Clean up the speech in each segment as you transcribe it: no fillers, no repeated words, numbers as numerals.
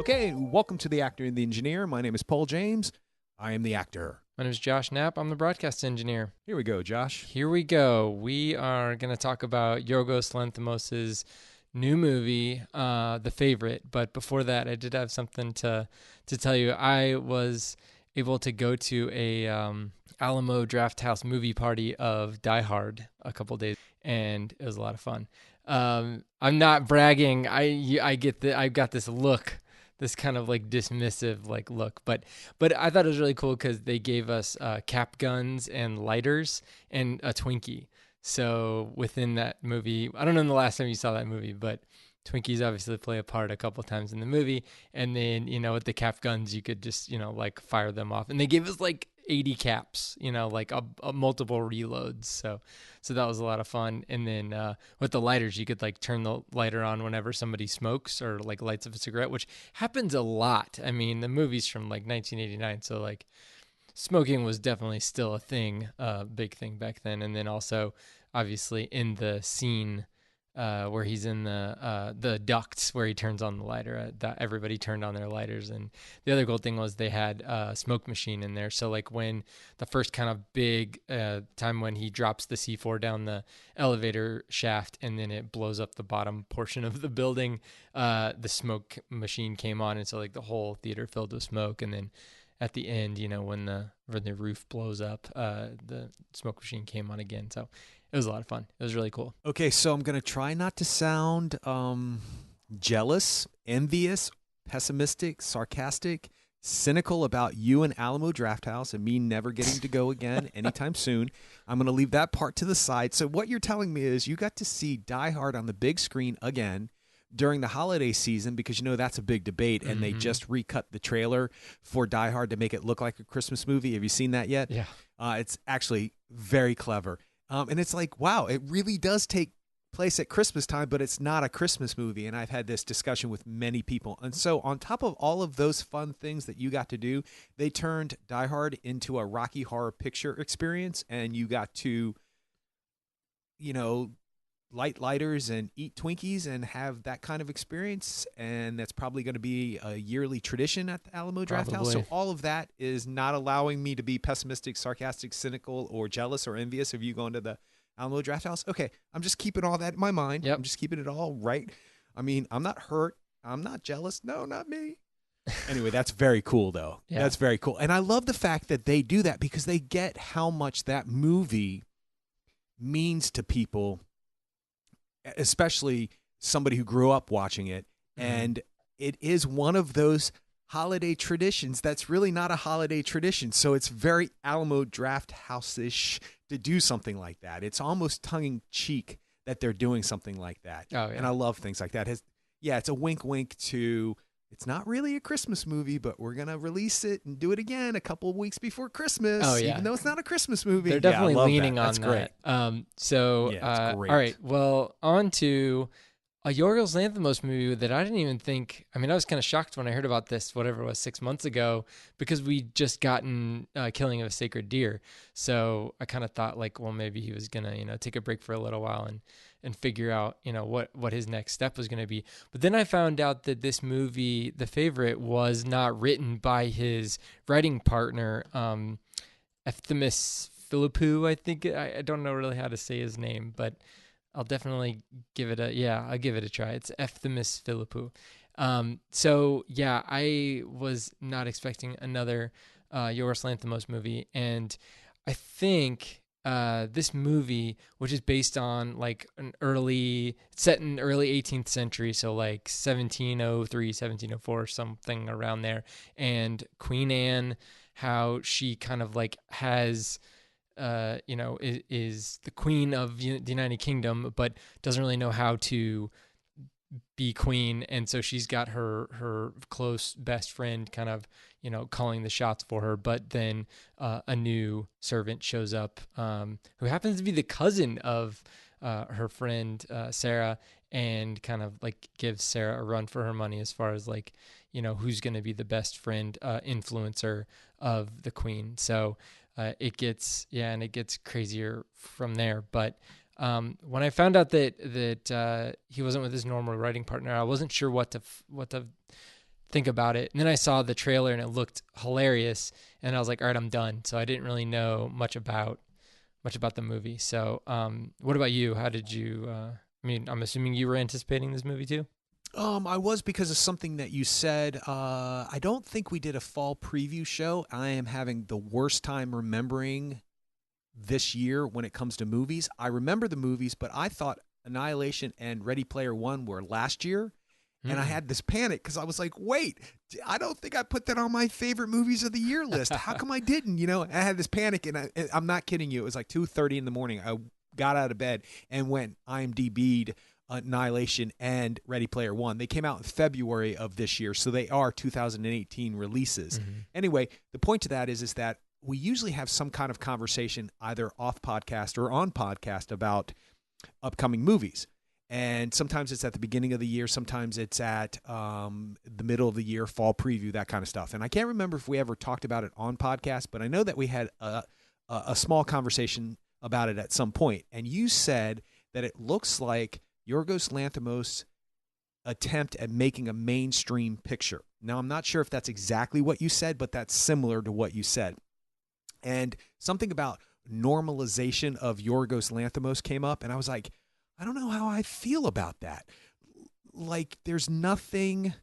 Okay, welcome to The Actor and the Engineer. My name is Paul James. I am the actor. My name is Josh Knapp. I'm the broadcast engineer. Here we go, Josh. Here we go. We are going to talk about Yorgos Lanthimos' new movie, The Favorite. But before that, I did have something to tell you. I was able to go to a Alamo Drafthouse movie party of Die Hard a couple days, and it was a lot of fun. I'm not bragging. I've got this look, this kind of like dismissive like look, but I thought it was really cool because they gave us cap guns and lighters and a Twinkie. So within that movie, I don't know the last time you saw that movie, but Twinkies obviously play a part a couple times in the movie. And then, with the cap guns, you could just, like fire them off. And they gave us like 80 caps, like a multiple reloads. So that was a lot of fun. And then with the lighters, you could like turn the lighter on whenever somebody smokes or like lights up a cigarette, which happens a lot. I mean, the movie's from like 1989. So like smoking was definitely still a thing, big thing back then. And then also obviously in the scene where he's in the ducts where he turns on the lighter, that everybody turned on their lighters. And the other cool thing was they had a smoke machine in there. So like when the first kind of big time when he drops the C4 down the elevator shaft and then it blows up the bottom portion of the building, the smoke machine came on. And so like the whole theater filled with smoke. And then at the end, when the roof blows up, the smoke machine came on again. So it was a lot of fun. It was really cool. Okay, so I'm going to try not to sound jealous, envious, pessimistic, sarcastic, cynical about you and Alamo Drafthouse and me never getting to go again anytime soon. I'm going to leave that part to the side. So what you're telling me is you got to see Die Hard on the big screen again during the holiday season because that's a big debate, and they just recut the trailer for Die Hard to make it look like a Christmas movie. Have you seen that yet? Yeah. It's actually very clever. And it's like, wow, it really does take place at Christmas time, but it's not a Christmas movie. And I've had this discussion with many people. And so on top of all of those fun things that you got to do, they turned Die Hard into a Rocky Horror Picture Experience. And you got to, light lighters and eat Twinkies and have that kind of experience. And that's probably going to be a yearly tradition at the Alamo Drafthouse. So all of that is not allowing me to be pessimistic, sarcastic, cynical, or jealous or envious of you going to the Alamo Drafthouse. Okay, I'm just keeping all that in my mind. Yep. I'm just keeping it all right. I mean, I'm not hurt. I'm not jealous. No, not me. Anyway, that's very cool, though. Yeah. That's very cool. And I love the fact that they do that because they get how much that movie means to people, especially somebody who grew up watching it. And it is one of those holiday traditions that's really not a holiday tradition. So it's very Alamo Drafthouse-ish to do something like that. It's almost tongue-in-cheek that they're doing something like that. Oh, yeah. And I love things like that. It's a wink-wink to, it's not really a Christmas movie, but we're going to release it and do it again a couple of weeks before Christmas, even though it's not a Christmas movie. They're definitely leaning on That's great. that. So, it's great. all right, well, on to a Yorgos Lanthimos movie that I didn't even think, I was kind of shocked when I heard about this, whatever it was, 6 months ago, because we just gotten Killing of a Sacred Deer. So I kind of thought like, well, maybe he was going to, take a break for a little while and figure out, what his next step was going to be. But then I found out that this movie, The Favorite, was not written by his writing partner, Efthimis Philippou, I think. I don't know really how to say his name, but I'll definitely give it I'll give it a try. It's Efthimis Philippou. So yeah, I was not expecting another Yorgos Lanthimos movie. And I think this movie, which is based on like set in early 18th century, so like 1703, 1704, something around there. And Queen Anne, how she kind of like has is the queen of the United Kingdom, but doesn't really know how to be queen. And so she's got her close best friend kind of, calling the shots for her. But then a new servant shows up who happens to be the cousin of her friend Sarah, and kind of like gives Sarah a run for her money as far as like, who's going to be the best friend influencer of the queen. So it gets crazier from there. But when I found out that he wasn't with his normal writing partner, I wasn't sure what to think about it. And then I saw the trailer and it looked hilarious, and I was like, all right, I'm done. So I didn't really know much about the movie. So, what about you? How did you? I mean, I'm assuming you were anticipating this movie too. I was, because of something that you said. I don't think we did a fall preview show. I am having the worst time remembering this year when it comes to movies. I remember the movies, but I thought Annihilation and Ready Player One were last year. And I had this panic because I was like, wait, I don't think I put that on my favorite movies of the year list. How come I didn't? You know, I had this panic, and I'm not kidding you. It was like 2:30 in the morning. I got out of bed and went IMDb'd Annihilation and Ready Player One. They came out in February of this year, so they are 2018 releases. Mm-hmm. Anyway, the point to that is that we usually have some kind of conversation either off podcast or on podcast about upcoming movies. And sometimes it's at the beginning of the year. Sometimes it's at the middle of the year, fall preview, that kind of stuff. And I can't remember if we ever talked about it on podcast, but I know that we had a small conversation about it at some point. And you said that it looks like Yorgos Lanthimos' attempt at making a mainstream picture. Now, I'm not sure if that's exactly what you said, but that's similar to what you said. And something about normalization of Yorgos Lanthimos came up, and I was like, I don't know how I feel about that. Like, there's nothing,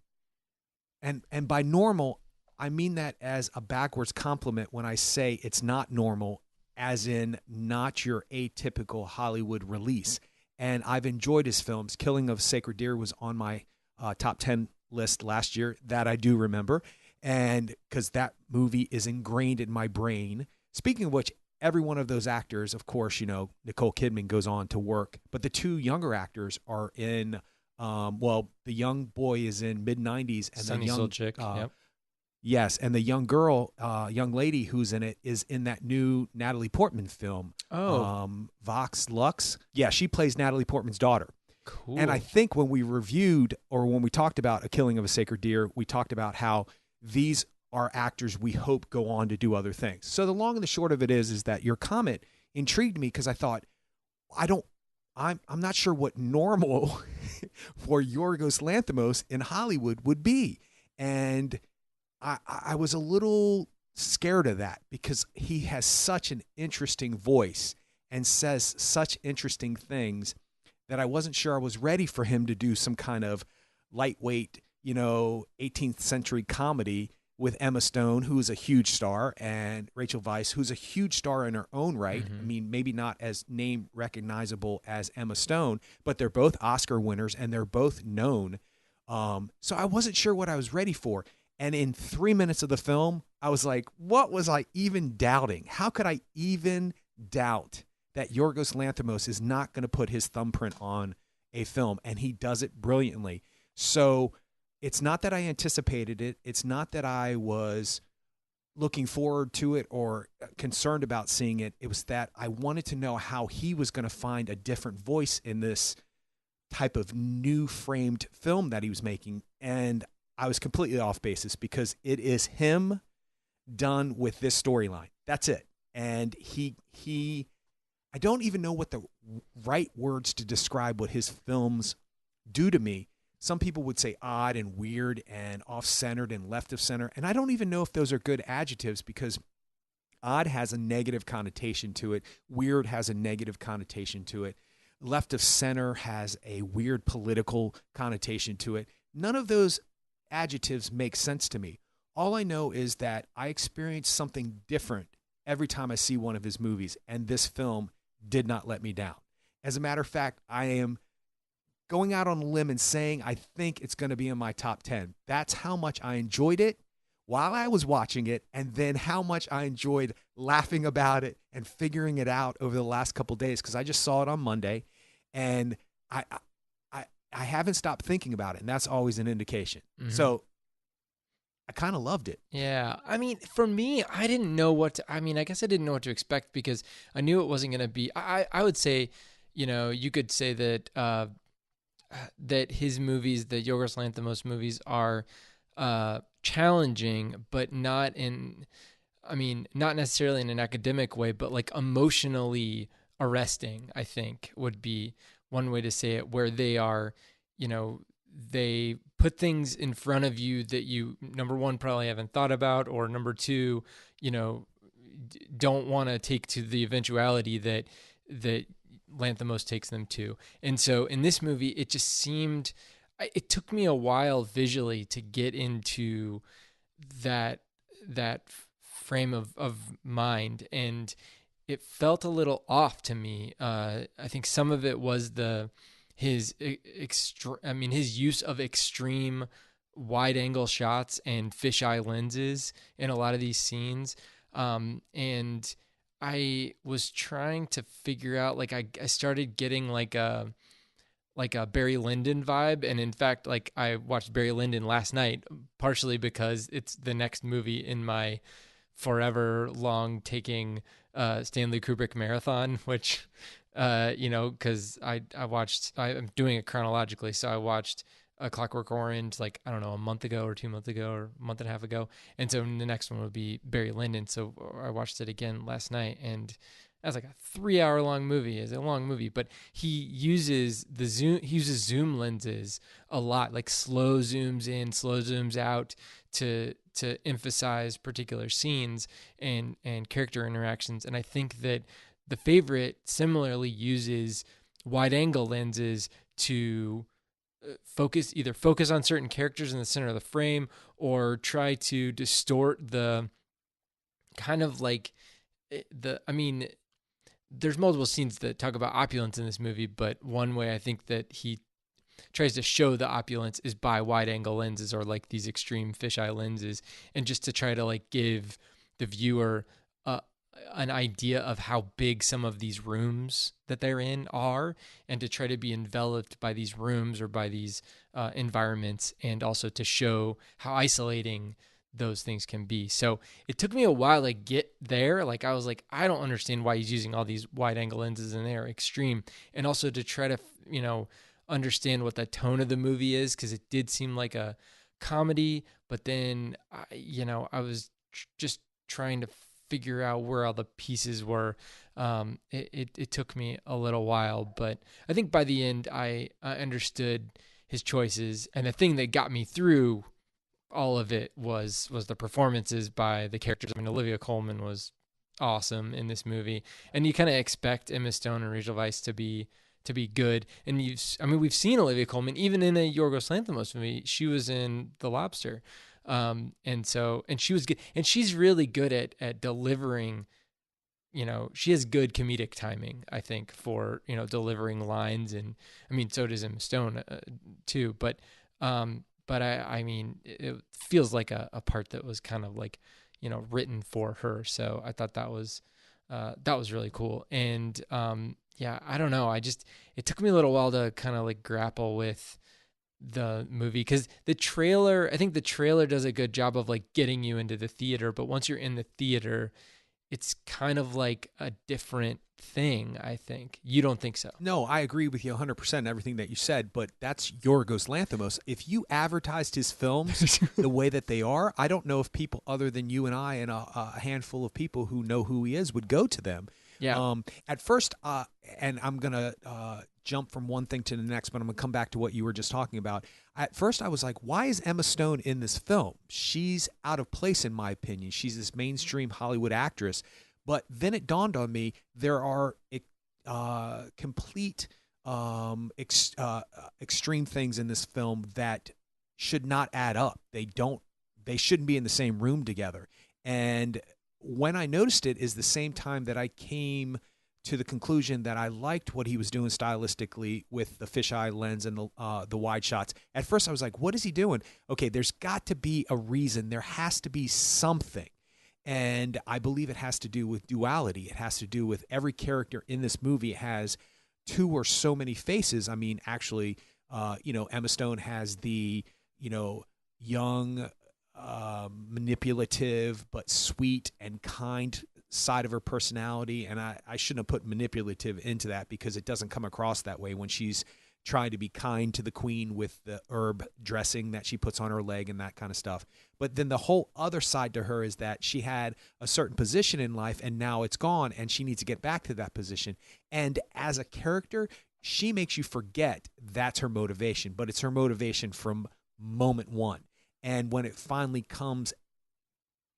and by normal, I mean that as a backwards compliment when I say it's not normal, as in not your atypical Hollywood release. And I've enjoyed his films. Killing of a Sacred Deer was on my top 10 list last year. That I do remember. And because that movie is ingrained in my brain. Speaking of which, every one of those actors, of course, you know, Nicole Kidman goes on to work. But the two younger actors are in, the young boy is in mid-90s. And Sunny the young Solchick, yep. Yes, and the young girl, young lady who's in it is in that new Natalie Portman film. Vox Lux. Yeah, she plays Natalie Portman's daughter. Cool. And I think when we reviewed, or when we talked about A Killing of a Sacred Deer, we talked about how these are actors we hope go on to do other things. So the long and the short of it is that your comment intrigued me, because I thought, I'm not sure what normal for Yorgos Lanthimos in Hollywood would be. And I was a little scared of that, because he has such an interesting voice and says such interesting things that I wasn't sure I was ready for him to do some kind of lightweight, 18th century comedy with Emma Stone, who's a huge star, and Rachel Weisz, who's a huge star in her own right. Mm-hmm. I mean, maybe not as name recognizable as Emma Stone, but they're both Oscar winners and they're both known. So I wasn't sure what I was ready for. And in 3 minutes of the film, I was like, what was I even doubting? How could I even doubt that Yorgos Lanthimos is not going to put his thumbprint on a film? And he does it brilliantly. So it's not that I anticipated it. It's not that I was looking forward to it or concerned about seeing it. It was that I wanted to know how he was going to find a different voice in this type of new framed film that he was making. And I was completely off basis, because it is him done with this storyline. That's it. And I don't even know what the right words to describe what his films do to me. Some people would say odd and weird and off-centered and left of center. And I don't even know if those are good adjectives, because odd has a negative connotation to it. Weird has a negative connotation to it. Left of center has a weird political connotation to it. None of those adjectives make sense to me. All I know is that I experience something different every time I see one of his movies, and this film did not let me down. As a matter of fact, I am going out on a limb and saying I think it's going to be in my top 10. That's how much I enjoyed it while I was watching it, and then how much I enjoyed laughing about it and figuring it out over the last couple of days, because I just saw it on Monday, and I haven't stopped thinking about it, and that's always an indication. Mm-hmm. So I kind of loved it. Yeah. I mean, for me, I didn't know I guess I didn't know what to expect, because I knew it wasn't going to be, I would say, you could say that, that his movies, the Yorgos Lanthimos movies, are challenging, but not necessarily in an academic way, but like emotionally arresting, I think would be one way to say it, where they are, they put things in front of you that you, number one, probably haven't thought about, or number two, don't want to take to the eventuality that Lanthimos takes them to. And so in this movie, it just seemed, it took me a while visually to get into that frame of mind, and it felt a little off to me. I think some of it was his use of extreme wide angle shots and fisheye lenses in a lot of these scenes. And I was trying to figure out, like, I started getting like a Barry Lyndon vibe. And in fact, like, I watched Barry Lyndon last night, partially because it's the next movie in my forever long taking Stanley Kubrick marathon, which, because I'm doing it chronologically. So I watched A Clockwork Orange, like, I don't know, a month ago or 2 months ago or a month and a half ago. And so the next one would be Barry Lyndon. So I watched it again last night, and that's like a 3-hour long movie. It's a long movie, but he uses zoom lenses a lot, like slow zooms in, slow zooms out to emphasize particular scenes and character interactions. And I think that The Favorite similarly uses wide angle lenses to focus on certain characters in the center of the frame, or try to distort the kind of like there's multiple scenes that talk about opulence in this movie, but one way I think that he tries to show the opulence is by wide angle lenses, or like these extreme fisheye lenses, and just to try to like give the viewer an idea of how big some of these rooms that they're in are, and to try to be enveloped by these rooms or by these environments, and also to show how isolating those things can be. So it took me a while to get there. Like, I was like, I don't understand why he's using all these wide angle lenses, and they're extreme. And also to try to, understand what the tone of the movie is, because it did seem like a comedy, but then, I was just trying to figure out where all the pieces were. It took me a little while, but I think by the end I understood his choices. And the thing that got me through all of it was the performances by the characters. I mean, Olivia Colman was awesome in this movie, and you kind of expect Emma Stone and Rachel Weisz to be good. And we've seen Olivia Colman even in a Yorgos Lanthimos movie. She was in The Lobster. And she was good, and she's really good at delivering, she has good comedic timing, I think, for, delivering lines. And I mean, so does Emma Stone too, but I mean, it feels like a part that was kind of like, written for her. So I thought that was really cool. And, I don't know. It took me a little while to kind of like grapple with the movie, because I think the trailer does a good job of like getting you into the theater, but once you're in the theater, it's kind of like a different thing, I think. You don't think so? No, I agree with you 100% everything that you said, but that's Yorgos Lanthimos. If you advertised his films the way that they are, I don't know if people other than you and I and a handful of people who know who he is would go to them. Yeah. At first, and I'm going to jump from one thing to the next, but I'm going to come back to what you were just talking about. At first, I was like, why is Emma Stone in this film? She's out of place, in my opinion. She's this mainstream Hollywood actress. But then it dawned on me, there are complete extreme things in this film that should not add up. They shouldn't be in the same room together. And when I noticed it is the same time that I came to the conclusion that I liked what he was doing stylistically with the fisheye lens and the wide shots. At first I was like, what is he doing? Okay, there's got to be a reason. There has to be something. And I believe it has to do with duality. It has to do with every character in this movie has two or so many faces. I mean, actually, Emma Stone has the, young, manipulative but sweet and kind side of her personality, and I shouldn't have put manipulative into that because it doesn't come across that way when she's trying to be kind to the queen with the herb dressing that she puts on her leg and that kind of stuff. But then the whole other side to her is that she had a certain position in life and now it's gone and she needs to get back to that position. And as a character, she makes you forget that's her motivation, but it's her motivation from moment one. And when it finally comes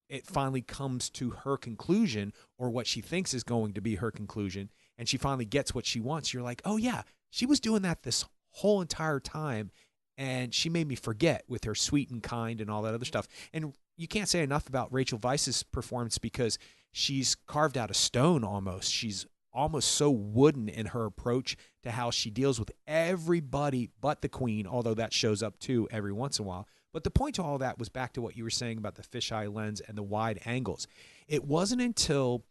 to her conclusion, or what she thinks is going to be her conclusion, and she finally gets what she wants, you're like, oh yeah, she was doing that this whole entire time, and she made me forget with her sweet and kind and all that other stuff. And you can't say enough about Rachel Weisz's performance, because she's carved out of stone almost. She's almost so wooden in her approach to how she deals with everybody but the queen, although that shows up too every once in a while. But the point to all that was back to what you were saying about the fisheye lens and the wide angles. It wasn't until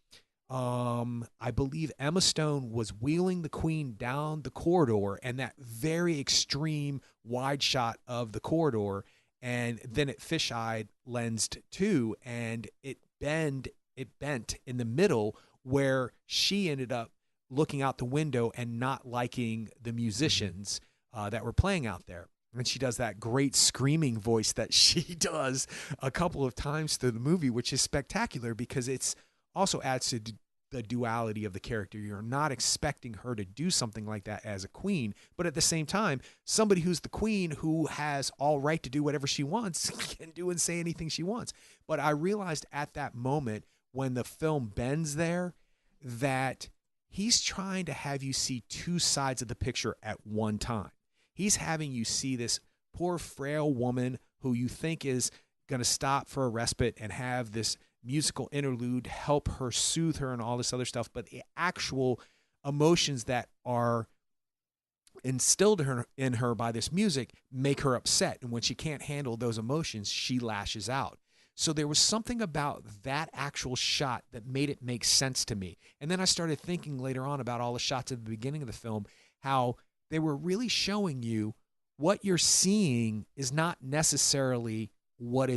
I believe Emma Stone was wheeling the queen down the corridor, and that very extreme wide shot of the corridor, and then it fisheye lensed too, and it bent in the middle, where she ended up looking out the window and not liking the musicians that were playing out there. And she does that great screaming voice that she does a couple of times through the movie, which is spectacular, because it's also adds to the duality of the character. You're not expecting her to do something like that as a queen, but at the same time, somebody who's the queen, who has all right to do whatever she wants, can do and say anything she wants. But I realized at that moment, when the film bends there, that he's trying to have you see two sides of the picture at one time. He's having you see this poor, frail woman who you think is going to stop for a respite and have this musical interlude help her, soothe her, and all this other stuff. But the actual emotions that are instilled in her by this music make her upset. And when she can't handle those emotions, she lashes out. So there was something about that actual shot that made it make sense to me. And then I started thinking later on about all the shots at the beginning of the film, how they were really showing you what you're seeing is not necessarily what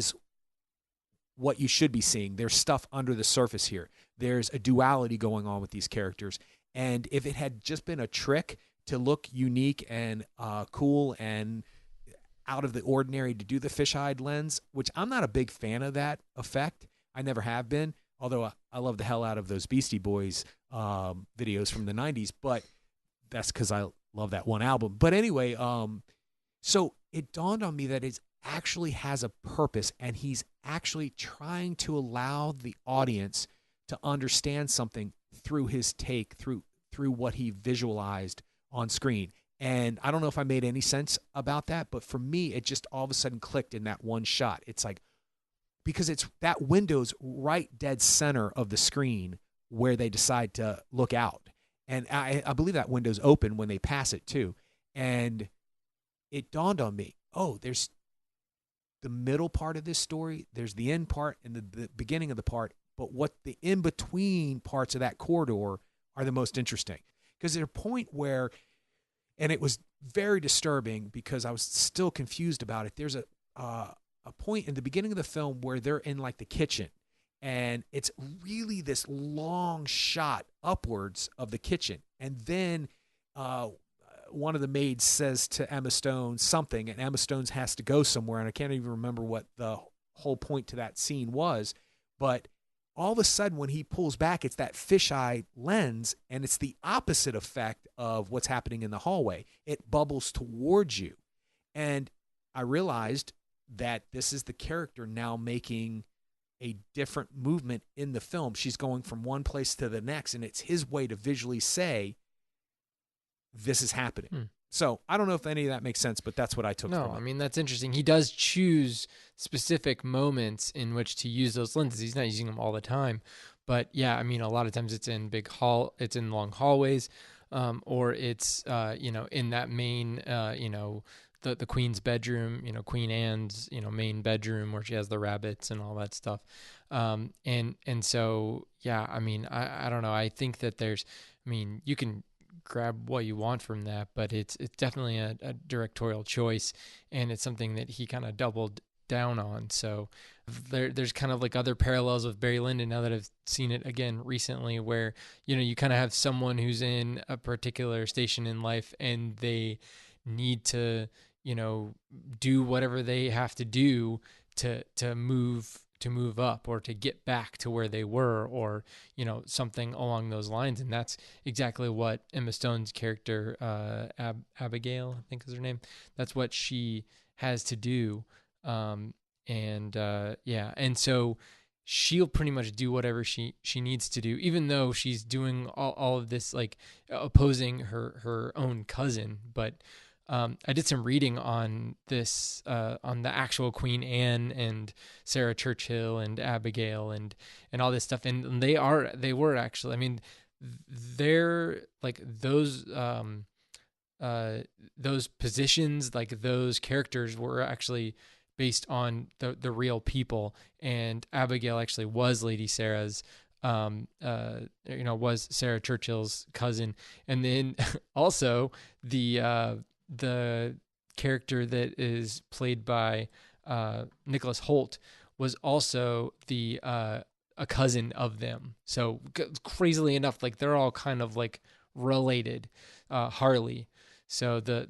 you should be seeing. There's stuff under the surface here. There's a duality going on with these characters. And if it had just been a trick to look unique and cool and out of the ordinary to do the fisheye lens, which I'm not a big fan of that effect. I never have been, although I love the hell out of those Beastie Boys videos from the 90s, but that's because I love that one album. But anyway, so it dawned on me that it actually has a purpose, and he's actually trying to allow the audience to understand something through his take, through what he visualized on screen. And I don't know if I made any sense about that, but for me, it just all of a sudden clicked in that one shot. It's like, because it's that window's right dead center of the screen where they decide to look out. And I believe that window's open when they pass it too. And it dawned on me, oh, there's the middle part of this story, there's the end part and the beginning of the part, but what the in-between parts of that corridor are the most interesting. Because there's a point where, and it was very disturbing because I was still confused about it. There's a point in the beginning of the film where they're in like the kitchen, and it's really this long shot upwards of the kitchen. And then one of the maids says to Emma Stone something, and Emma Stone has to go somewhere, and I can't even remember what the whole point to that scene was. But all of a sudden, when he pulls back, it's that fisheye lens, and it's the opposite effect of what's happening in the hallway. It bubbles towards you. And I realized that this is the character now making a different movement in the film. She's going from one place to the next, and it's his way to visually say, this is happening. So I don't know if any of that makes sense, but that's what I took from it. No, I mean, that's interesting. He does choose specific moments in which to use those lenses. He's not using them all the time. But yeah, I mean, a lot of times it's in it's in long hallways, or it's, in that main, the queen's bedroom, Queen Anne's, main bedroom where she has the rabbits and all that stuff. And so, yeah, I mean, I don't know. I think that you can grab what you want from that, but it's definitely a directorial choice, and it's something that he kind of doubled down on. So there's kind of like other parallels with Barry Lyndon now that I've seen it again recently, where you kind of have someone who's in a particular station in life and they need to do whatever they have to do to move move up or to get back to where they were, or something along those lines. And that's exactly what Emma Stone's character, Abigail, I think is her name, that's what she has to do. And so she'll pretty much do whatever she needs to do, even though she's doing all of this, like opposing her own cousin. But I did some reading on this, on the actual Queen Anne and Sarah Churchill and Abigail and all this stuff. And they were actually, I mean, they're like those positions, like those characters were actually based on the real people. And Abigail actually was Lady Sarah's, was Sarah Churchill's cousin. And then also the character that is played by Nicholas Hoult was also a cousin of them. So crazily enough, like they're all kind of like related. Harley. So the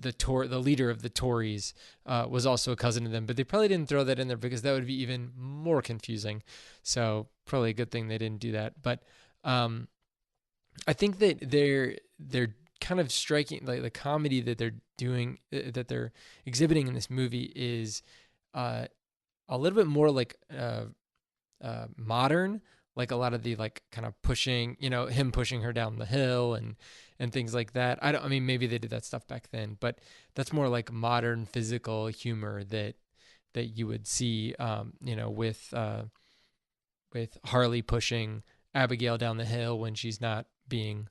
leader of the Tories was also a cousin of them, but they probably didn't throw that in there because that would be even more confusing. So probably a good thing they didn't do that. But I think that they're kind of striking, like the comedy that they're doing, that they're exhibiting in this movie is a little bit more like modern, like a lot of the like kind of pushing, him pushing her down the hill and things like that. I mean, maybe they did that stuff back then, but that's more like modern physical humor that you would see, with Harley pushing Abigail down the hill when she's not being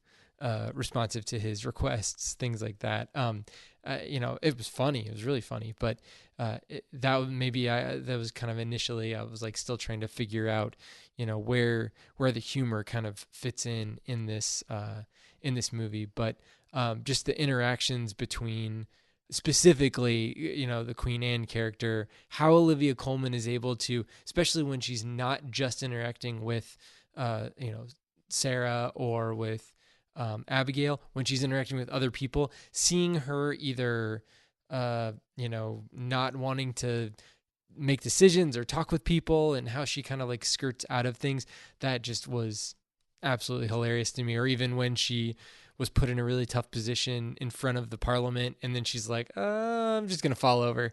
responsive to his requests, things like that. It was funny. It was really funny, but that was kind of initially I was like still trying to figure out, where the humor kind of fits in this movie. But just the interactions between specifically, the Queen Anne character, how Olivia Colman is able to, especially when she's not just interacting with, Sarah or with Abigail, when she's interacting with other people, seeing her either, not wanting to make decisions or talk with people and how she kind of like skirts out of things, that just was absolutely hilarious to me. Or even when she was put in a really tough position in front of the Parliament, and then she's like, I'm just gonna fall over.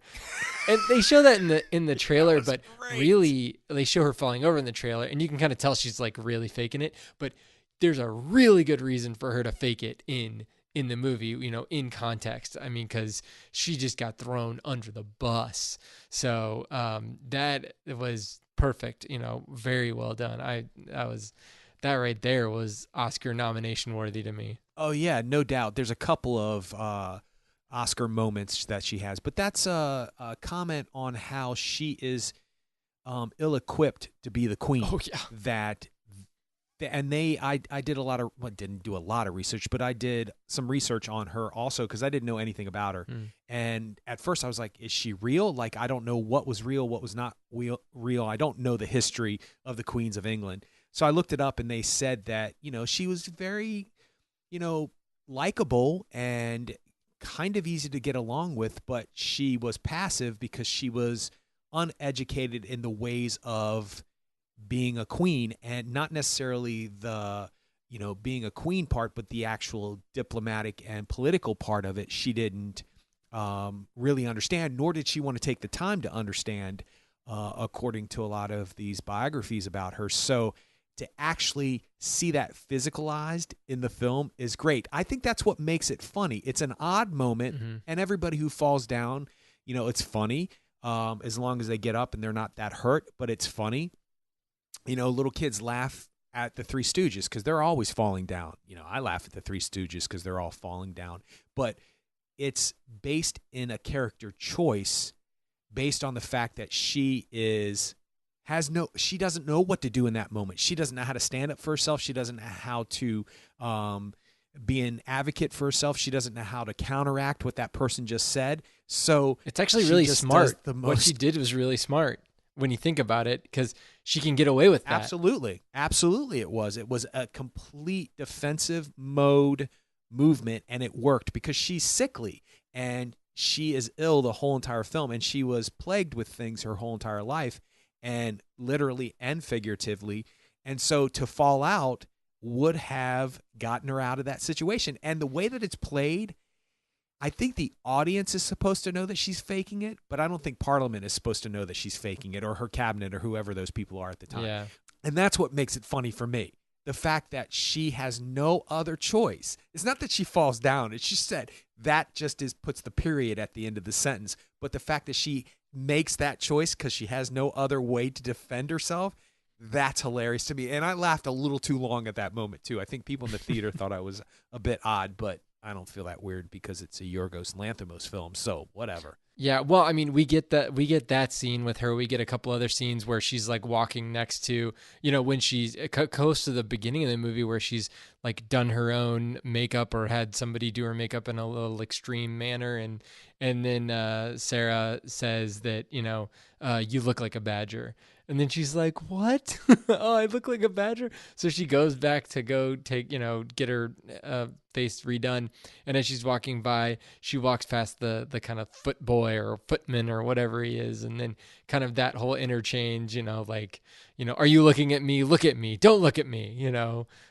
And they show that in the trailer, but great. Really they show her falling over in the trailer, and you can kind of tell she's like really faking it. But there's a really good reason for her to fake it in the movie, in context. I mean, because she just got thrown under the bus. So that was perfect, very well done. That right there was Oscar nomination worthy to me. Oh yeah, no doubt. There's a couple of Oscar moments that she has, but that's a comment on how she is ill-equipped to be the queen. Oh yeah. I did didn't do a lot of research, but I did some research on her also because I didn't know anything about her. And at first I was like, is she real? Like, I don't know what was real, what was not real. I don't know the history of the queens of England. So I looked it up, and they said that, she was very, likable and kind of easy to get along with, but she was passive because she was uneducated in the ways of being a queen, and not necessarily the, being a queen part, but the actual diplomatic and political part of it. She didn't really understand, nor did she want to take the time to understand, according to a lot of these biographies about her. So to actually see that physicalized in the film is great. I think that's what makes it funny. It's an odd moment, and everybody who falls down, it's funny, as long as they get up and they're not that hurt, but it's funny. Little kids laugh at the Three Stooges because they're always falling down. I laugh at the Three Stooges because they're all falling down. But it's based in a character choice based on the fact that she doesn't know what to do in that moment. She doesn't know how to stand up for herself. She doesn't know how to be an advocate for herself. She doesn't know how to counteract what that person just said. So it's actually really smart. What she did was really smart when you think about it, because she can get away with that. Absolutely. Absolutely it was. It was a complete defensive mode movement, and it worked because she's sickly, and she is ill the whole entire film, and she was plagued with things her whole entire life. and literally and figuratively. And so to fall out would have gotten her out of that situation. And the way that it's played, I think the audience is supposed to know that she's faking it, but I don't think Parliament is supposed to know that she's faking it, or her cabinet, or whoever those people are at the time. Yeah. And that's what makes it funny for me. The fact that she has no other choice. It's not that she falls down. It's just that puts the period at the end of the sentence. But the fact that she makes that choice because she has no other way to defend herself, that's hilarious to me. And I laughed a little too long at that moment, too. I think people in the theater thought I was a bit odd, but I don't feel that weird because it's a Yorgos Lanthimos film, so whatever. Yeah, well, I mean, we get that scene with her. We get a couple other scenes where she's like walking next to, when she's close to the beginning of the movie where she's like done her own makeup or had somebody do her makeup in a little extreme manner, and then Sarah says that you look like a badger. And then she's like, "What? Oh, I look like a badger." So she goes back to go take, get her face redone. And as she's walking by, she walks past the kind of foot boy or footman or whatever he is. And then kind of that whole interchange, are you looking at me? Look at me. Don't look at me.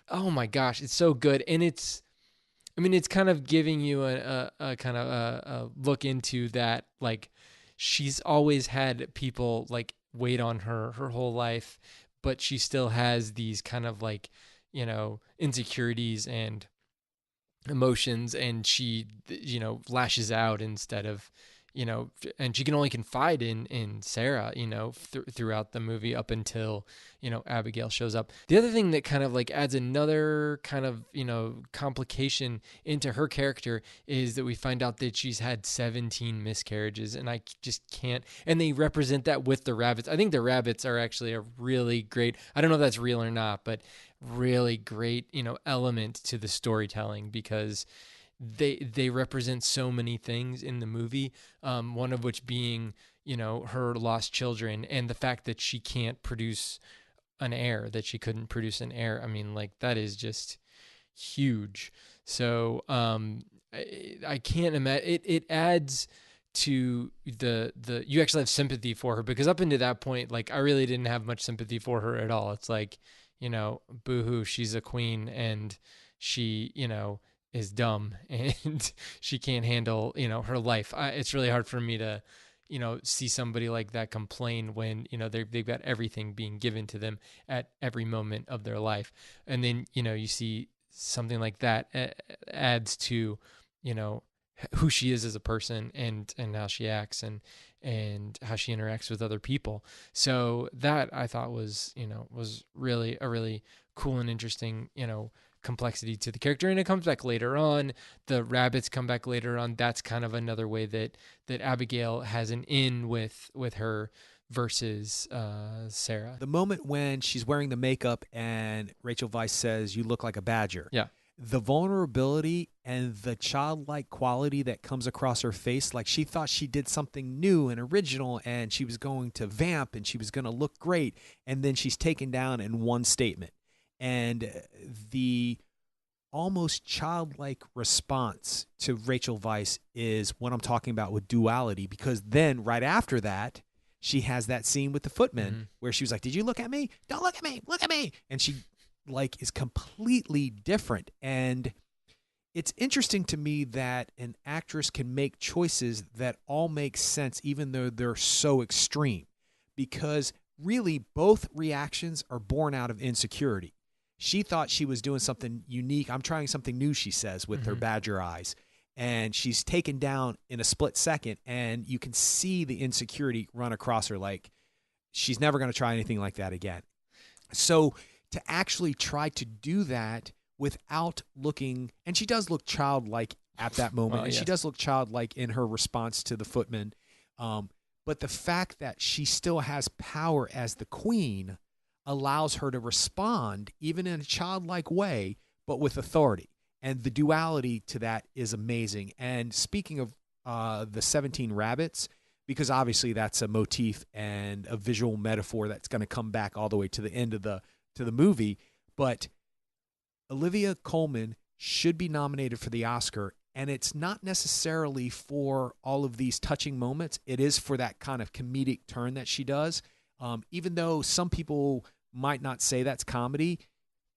Oh my gosh, it's so good. And it's kind of giving you a kind of a look into that. Like, she's always had people like wait on her whole life, but she still has these kind of like, insecurities and emotions, and she, lashes out instead of, and she can only confide in Sarah, throughout the movie up until, Abigail shows up. The other thing that kind of like adds another kind of, complication into her character is that we find out that she's had 17 miscarriages, and I just can't, and they represent that with the rabbits. I think the rabbits are actually a really great, I don't know if that's real or not, but really great, element to the storytelling, because they represent so many things in the movie, one of which being, her lost children, and the fact that she can't produce an heir, that she couldn't produce an heir. I mean, like, that is just huge. So I can't imagine, it adds to the you actually have sympathy for her, because up until that point, like, I really didn't have much sympathy for her at all. It's like, boo-hoo, she's a queen, and she, is dumb, and she can't handle, her life. It's really hard for me to, see somebody like that complain when, they've got everything being given to them at every moment of their life. And then, you see something like that adds to, who she is as a person, and how she acts, and how she interacts with other people. So that, I thought, was really a really cool and interesting, complexity to the character. And it comes back later on. The rabbits come back later on. That's kind of another way that Abigail has an in with her versus Sarah. The moment when she's wearing the makeup and Rachel Weisz says, "You look like a badger." Yeah. The vulnerability and the childlike quality that comes across her face, like she thought she did something new and original, and she was going to vamp, and she was going to look great, and then she's taken down in one statement. And the almost childlike response to Rachel Weisz is what I'm talking about with duality, because then right after that, she has that scene with the footman where she was like, "Did you look at me? Don't look at me. Look at me." And she like is completely different. And it's interesting to me that an actress can make choices that all make sense, even though they're so extreme, because really both reactions are born out of insecurity. She thought she was doing something unique. "I'm trying something new," she says, with her badger eyes. And she's taken down in a split second, and you can see the insecurity run across her, like she's never going to try anything like that again. So to actually try to do that without looking, and she does look childlike at that moment, and yes. she does look childlike in her response to the footman. But the fact that she still has power as the queen allows her to respond, even in a childlike way, but with authority. And the duality to that is amazing. And speaking of the 17 rabbits, because obviously that's a motif and a visual metaphor that's going to come back all the way to the end of the movie, but Olivia Colman should be nominated for the Oscar. And it's not necessarily for all of these touching moments. It is for that kind of comedic turn that she does. Even though some people might not say that's comedy,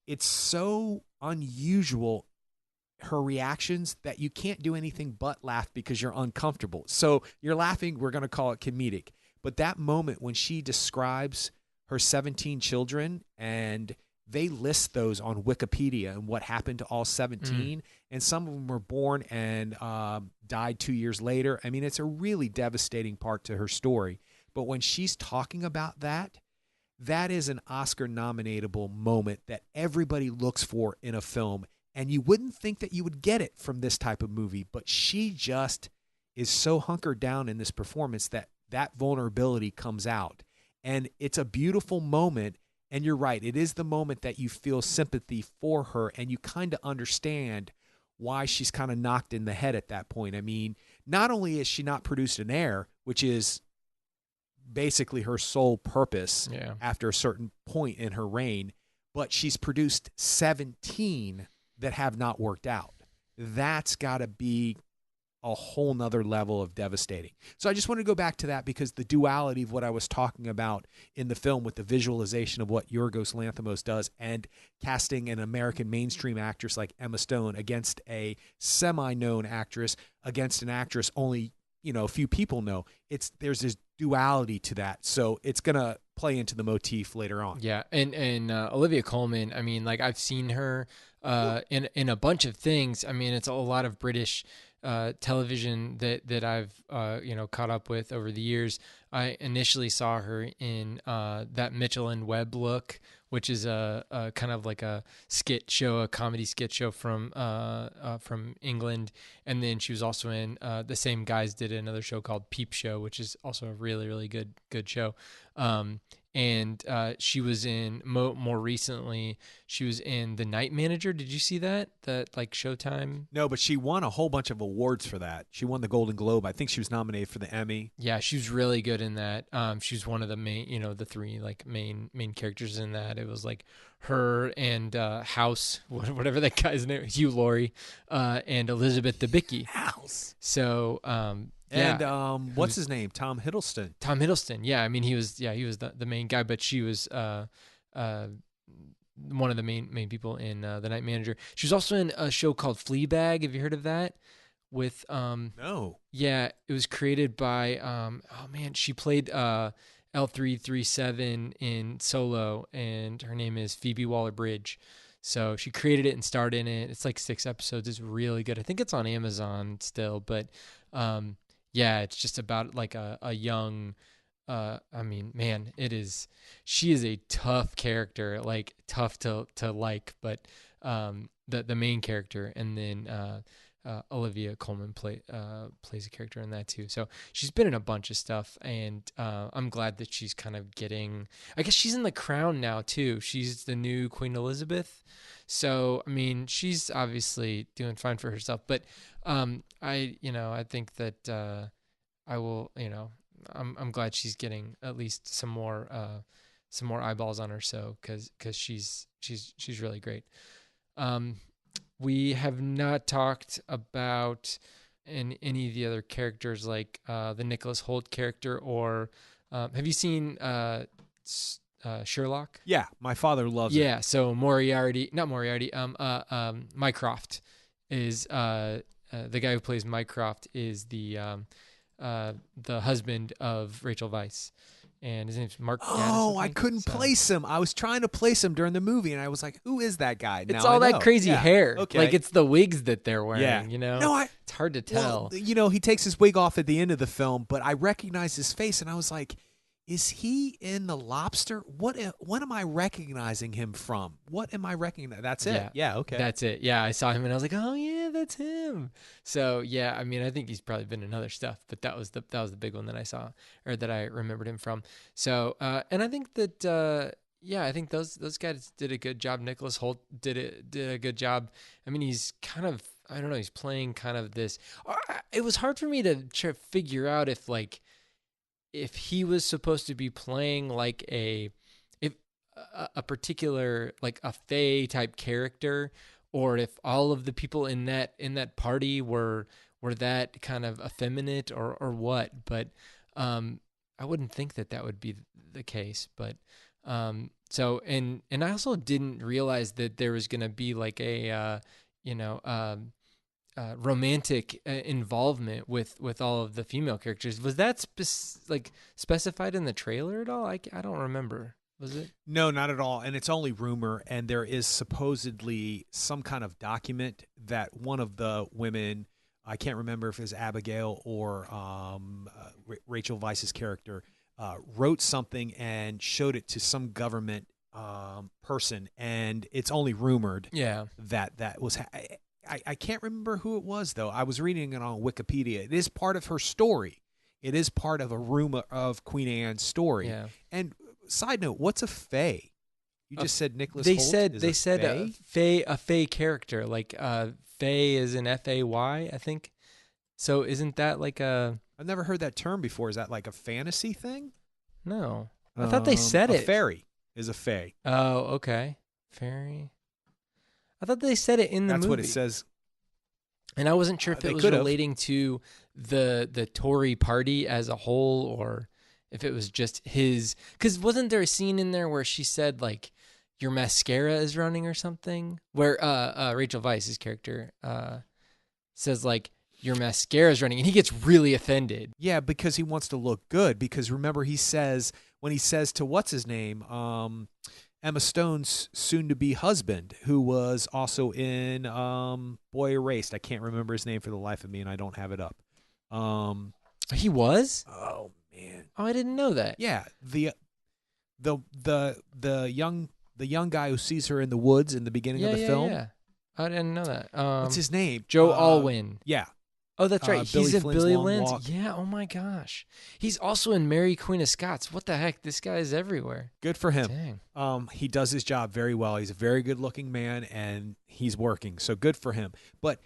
it's so unusual, her reactions, that you can't do anything but laugh because you're uncomfortable. So you're laughing, we're going to call it comedic. But that moment when she describes her 17 children, and they list those on Wikipedia and what happened to all 17, and some of them were born and died 2 years later. I mean, it's a really devastating part to her story. But when she's talking about that, that is an Oscar nominatable moment that everybody looks for in a film. And you wouldn't think that you would get it from this type of movie, but she just is so hunkered down in this performance that that vulnerability comes out. And it's a beautiful moment. And you're right, it is the moment that you feel sympathy for her, and you kind of understand why she's kind of knocked in the head at that point. I mean, not only is she not produced an heir, which is basically her sole purpose after a certain point in her reign, but she's produced 17 that have not worked out. That's got to be a whole nother level of devastating. So I just want to go back to that, because the duality of what I was talking about in the film with the visualization of what Yorgos Lanthimos does, and casting an American mainstream actress like Emma Stone against a semi-known actress, against an actress only, a few people know. There's this duality to that. So it's going to play into the motif later on. Yeah. And Olivia Colman, I mean, like, I've seen her in a bunch of things. I mean, it's a lot of British television that I've caught up with over the years. I initially saw her in that Mitchell and Webb look, which is a kind of like a skit show, a comedy skit show from England. And then she was also in the same guys did another show called Peep Show, which is also a really, really good show. And she was in more recently. She was in The Night Manager. Did you see that? That like Showtime? No, but she won a whole bunch of awards for that. She won the Golden Globe. I think she was nominated for the Emmy. Yeah, she was really good in that. She was one of the main, the three like main characters in that. It was like her and House, whatever that guy's name, Hugh Laurie, and Elizabeth Debicki. House. So. And what's his name? Tom Hiddleston. Tom Hiddleston. Yeah, I mean he was the main guy, but she was one of the main people in The Night Manager. She was also in a show called Fleabag. Have you heard of that? With No. Yeah, it was created by she played L337 in Solo, and her name is Phoebe Waller-Bridge. So she created it and starred in it. It's like 6 episodes. It's really good. I think it's on Amazon still, but yeah, it's just about like a young, it is, she is a tough character, like tough to like, but the main character, and then Olivia Colman plays a character in that too. So she's been in a bunch of stuff, and I'm glad that she's kind of getting, I guess she's in The Crown now too. She's the new Queen Elizabeth. So, I mean, she's obviously doing fine for herself, but I think that I will, I'm glad she's getting at least some more eyeballs on her. So, cause she's really great. We have not talked about any of the other characters, like the Nicholas Hoult character, or have you seen Sherlock? Yeah, my father loves it. Yeah, so Mycroft is the guy who plays Mycroft is the husband of Rachel Weisz, and his name's Mark Gatiss. Oh, I couldn't place him. I was trying to place him during the movie, and I was like, "Who is that guy?" It's all that crazy hair. Okay. Like it's the wigs that they're wearing. Yeah. No, it's hard to tell. Well, he takes his wig off at the end of the film, but I recognized his face, and I was like, is he in The Lobster? What am I recognizing him from? What am I recognizing? That's it. Yeah, okay. That's it. Yeah, I saw him and I was like, oh yeah, that's him. So yeah, I mean, I think he's probably been in other stuff, but that was the big one that I saw, or that I remembered him from. So and I think that I think those guys did a good job. Nicholas Hoult did a good job. I mean, he's kind of, I don't know, he's playing kind of this. It was hard for me to try to figure out if he was supposed to be playing like a particular, like a fae type character, or if all of the people in that party were that kind of effeminate or what. But I wouldn't think that would be the case. But so and I also didn't realize that there was going to be like a romantic involvement with all of the female characters. Was that specified in the trailer at all? I don't remember. Was it? No, not at all. And it's only rumor. And there is supposedly some kind of document that one of the women, I can't remember if it was Abigail or Rachel Weisz's character, wrote something and showed it to some government person. And it's only rumored that was. I can't remember who it was, though. I was reading it on Wikipedia. It is part of her story. It is part of a rumor of Queen Anne's story. Yeah. And side note, what's a fae? You just said Nicholas They Hoult said is they a said fae? a fae character, like fae is an FAY, I think. So isn't that like a? I've never heard that term before. Is that like a fantasy thing? No, I thought they said a it. fairy is a fae. Oh, okay, fairy. I thought they said it in the movie. That's what it says. And I wasn't sure if They it was could've. relating to the Tory party as a whole, or if it was just his. Because wasn't there a scene in there where she said like, "Your mascara is running" or something? Where Rachel Weisz's character says like, "Your mascara is running," and he gets really offended. Yeah, because he wants to look good. Because remember, he says when he says to what's his name, Emma Stone's soon-to-be husband, who was also in Boy Erased. I can't remember his name for the life of me, and I don't have it up. He was? Oh man! Oh, I didn't know that. Yeah, the young guy who sees her in the woods in the beginning of the film. Yeah. I didn't know that. What's his name? Joe Alwyn. Yeah. Oh, that's right. Billy He's in Flynn's Billy Long Lynn's. Walk. Yeah. Oh my gosh. He's also in Mary Queen of Scots. What the heck? This guy is everywhere. Good for him. Dang. He does his job very well. He's a very good-looking man, and he's working. So good for him. But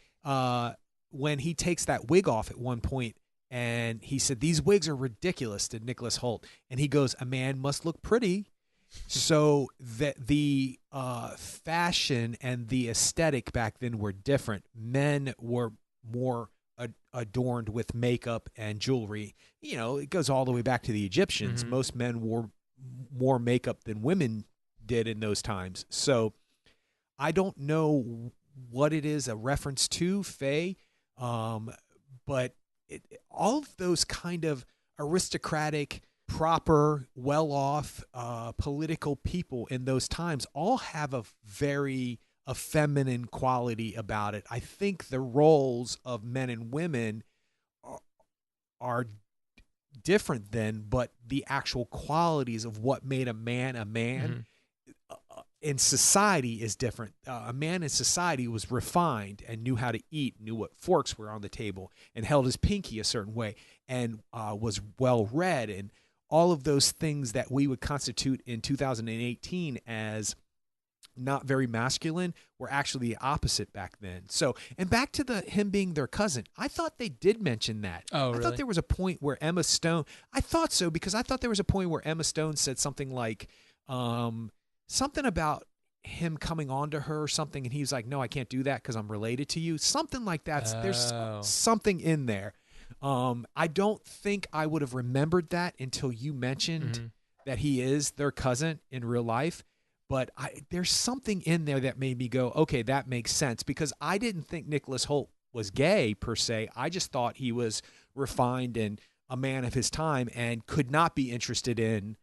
when he takes that wig off at one point, and he said, "These wigs are ridiculous," to Nicholas Hoult, and he goes, "A man must look pretty." So that the fashion and the aesthetic back then were different. Men were more adorned with makeup and jewelry. You know, it goes all the way back to the Egyptians. Mhm. Most men wore more makeup than women did in those times. So I don't know what it is a reference to, Faye, but all of those kind of aristocratic, proper, well-off political people in those times all have a very feminine quality about it. I think the roles of men and women are different then, but the actual qualities of what made a man in society is different. A man in society was refined and knew how to eat, knew what forks were on the table, and held his pinky a certain way, and was well-read, and all of those things that we would constitute in 2018 as not very masculine were actually the opposite back then. So, and back to him being their cousin, I thought they did mention that. Oh, I really? thought there was a point where Emma Stone, I thought so, because I thought there was a point where Emma Stone said something like, something about him coming on to her or something, and he was like, "No, I can't do that because I'm related to you." Something like that. There's something in there. I don't think I would have remembered that until you mentioned that he is their cousin in real life. But there's something in there that made me go, okay, that makes sense, because I didn't think Nicholas Hoult was gay per se. I just thought he was refined and a man of his time and could not be interested in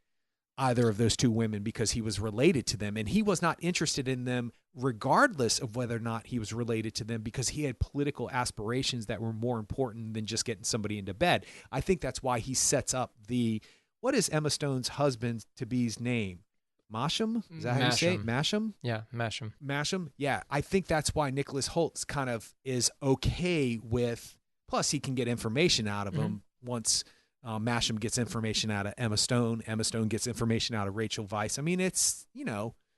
either of those two women because he was related to them. And he was not interested in them regardless of whether or not he was related to them, because he had political aspirations that were more important than just getting somebody into bed. I think that's why he sets up what is Emma Stone's husband-to-be's name? Masham? Is that how you say it? Masham? Yeah, Masham. Masham? Yeah. I think that's why Nicholas Hoult kind of is okay with, plus he can get information out of him once Masham gets information out of Emma Stone. Emma Stone gets information out of Rachel Weisz. I mean, it's,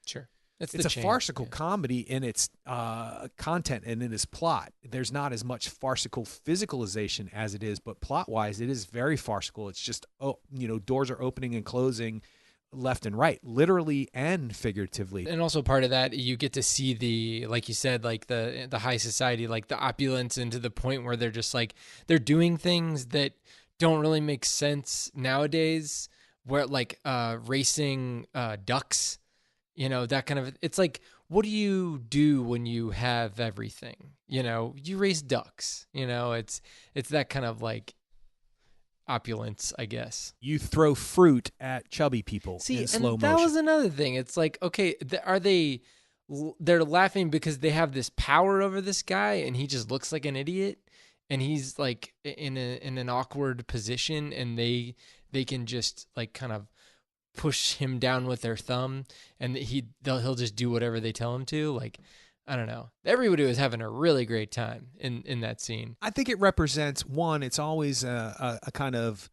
Sure. It's a farcical comedy in its content and in its plot. There's not as much farcical physicalization as it is, but plot-wise, it is very farcical. It's just, doors are opening and closing left and right, literally and figuratively. And also part of that, you get to see like you said, like the high society, like the opulence, and to the point where they're just like, they're doing things that don't really make sense nowadays, where like racing ducks, that kind of, it's like, what do you do when you have everything? You raise ducks, it's that kind of like opulence, I guess. You throw fruit at chubby people See, in slow and that motion. was another thing. It's like, okay, they're laughing because they have this power over this guy and he just looks like an idiot and he's like in an awkward position and they can just like kind of push him down with their thumb and he'll just do whatever they tell him to. Like, I don't know. Everybody was having a really great time in that scene. I think it represents, one, it's always a kind of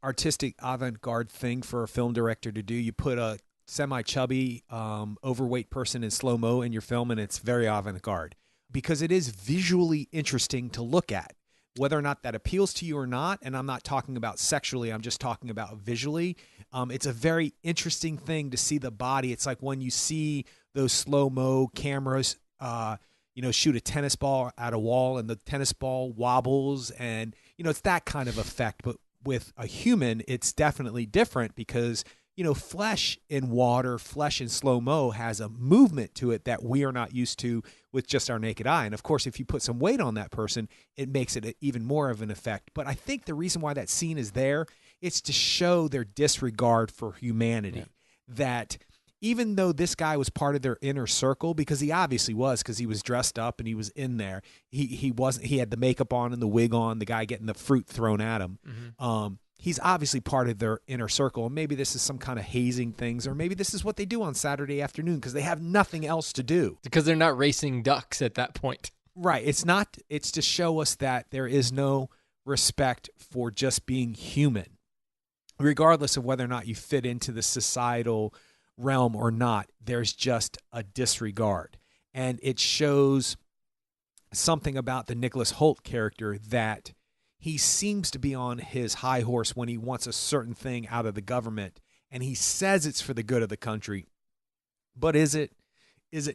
artistic avant-garde thing for a film director to do. You put a semi-chubby, overweight person in slow-mo in your film, and it's very avant-garde because it is visually interesting to look at. Whether or not that appeals to you or not, and I'm not talking about sexually, I'm just talking about visually. It's a very interesting thing to see the body. It's like when you see those slow-mo cameras, shoot a tennis ball at a wall and the tennis ball wobbles, and it's that kind of effect. But with a human, it's definitely different because flesh in water, flesh in slow-mo has a movement to it that we are not used to with just our naked eye. And of course, if you put some weight on that person, it makes it even more of an effect. But I think the reason why that scene is there, it's to show their disregard for humanity. Yeah. That even though this guy was part of their inner circle, because he obviously was, because he was dressed up and he was in there, he wasn't. He had the makeup on and the wig on, the guy getting the fruit thrown at him. Mm-hmm. He's obviously part of their inner circle. And maybe this is some kind of hazing things, or maybe this is what they do on Saturday afternoon because they have nothing else to do. Because they're not racing ducks at that point. Right. It's not. It's to show us that there is no respect for just being human, regardless of whether or not you fit into the societal realm or not. There's just a disregard. And it shows something about the Nicholas Hoult character that he seems to be on his high horse when he wants a certain thing out of the government, and he says it's for the good of the country. But is it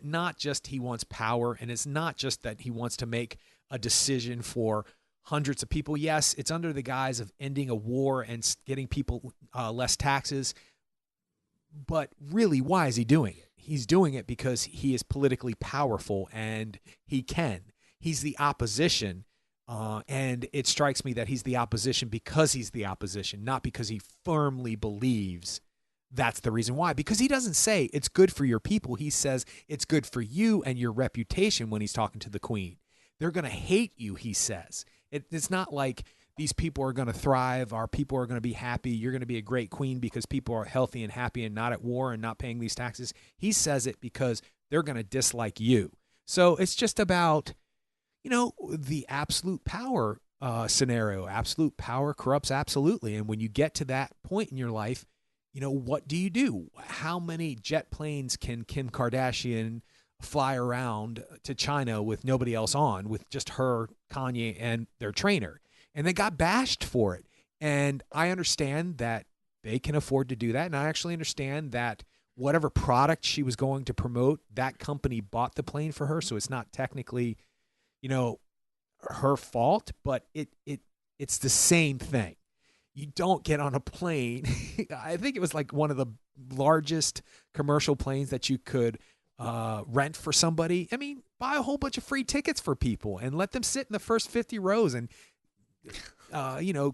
not just he wants power, and it's not just that he wants to make a decision for hundreds of people? Yes, it's under the guise of ending a war and getting people less taxes. But really, why is he doing it? He's doing it because he is politically powerful and he can. He's the opposition. And it strikes me that he's the opposition because he's the opposition, not because he firmly believes that's the reason why. Because he doesn't say it's good for your people. He says it's good for you and your reputation when he's talking to the queen. They're going to hate you, he says. It's not like these people are going to thrive. Our people are going to be happy. You're going to be a great queen because people are healthy and happy and not at war and not paying these taxes. He says it because they're going to dislike you. So it's just about, the absolute power scenario. Absolute power corrupts absolutely. And when you get to that point in your life, what do you do? How many jet planes can Kim Kardashian fly around to China with nobody else on, with just her, Kanye, and their trainer? And they got bashed for it. And I understand that they can afford to do that. And I actually understand that whatever product she was going to promote, that company bought the plane for her. So it's not technically, her fault, but it's the same thing. You don't get on a plane. I think it was like one of the largest commercial planes that you could rent for somebody. I mean, buy a whole bunch of free tickets for people and let them sit in the first 50 rows and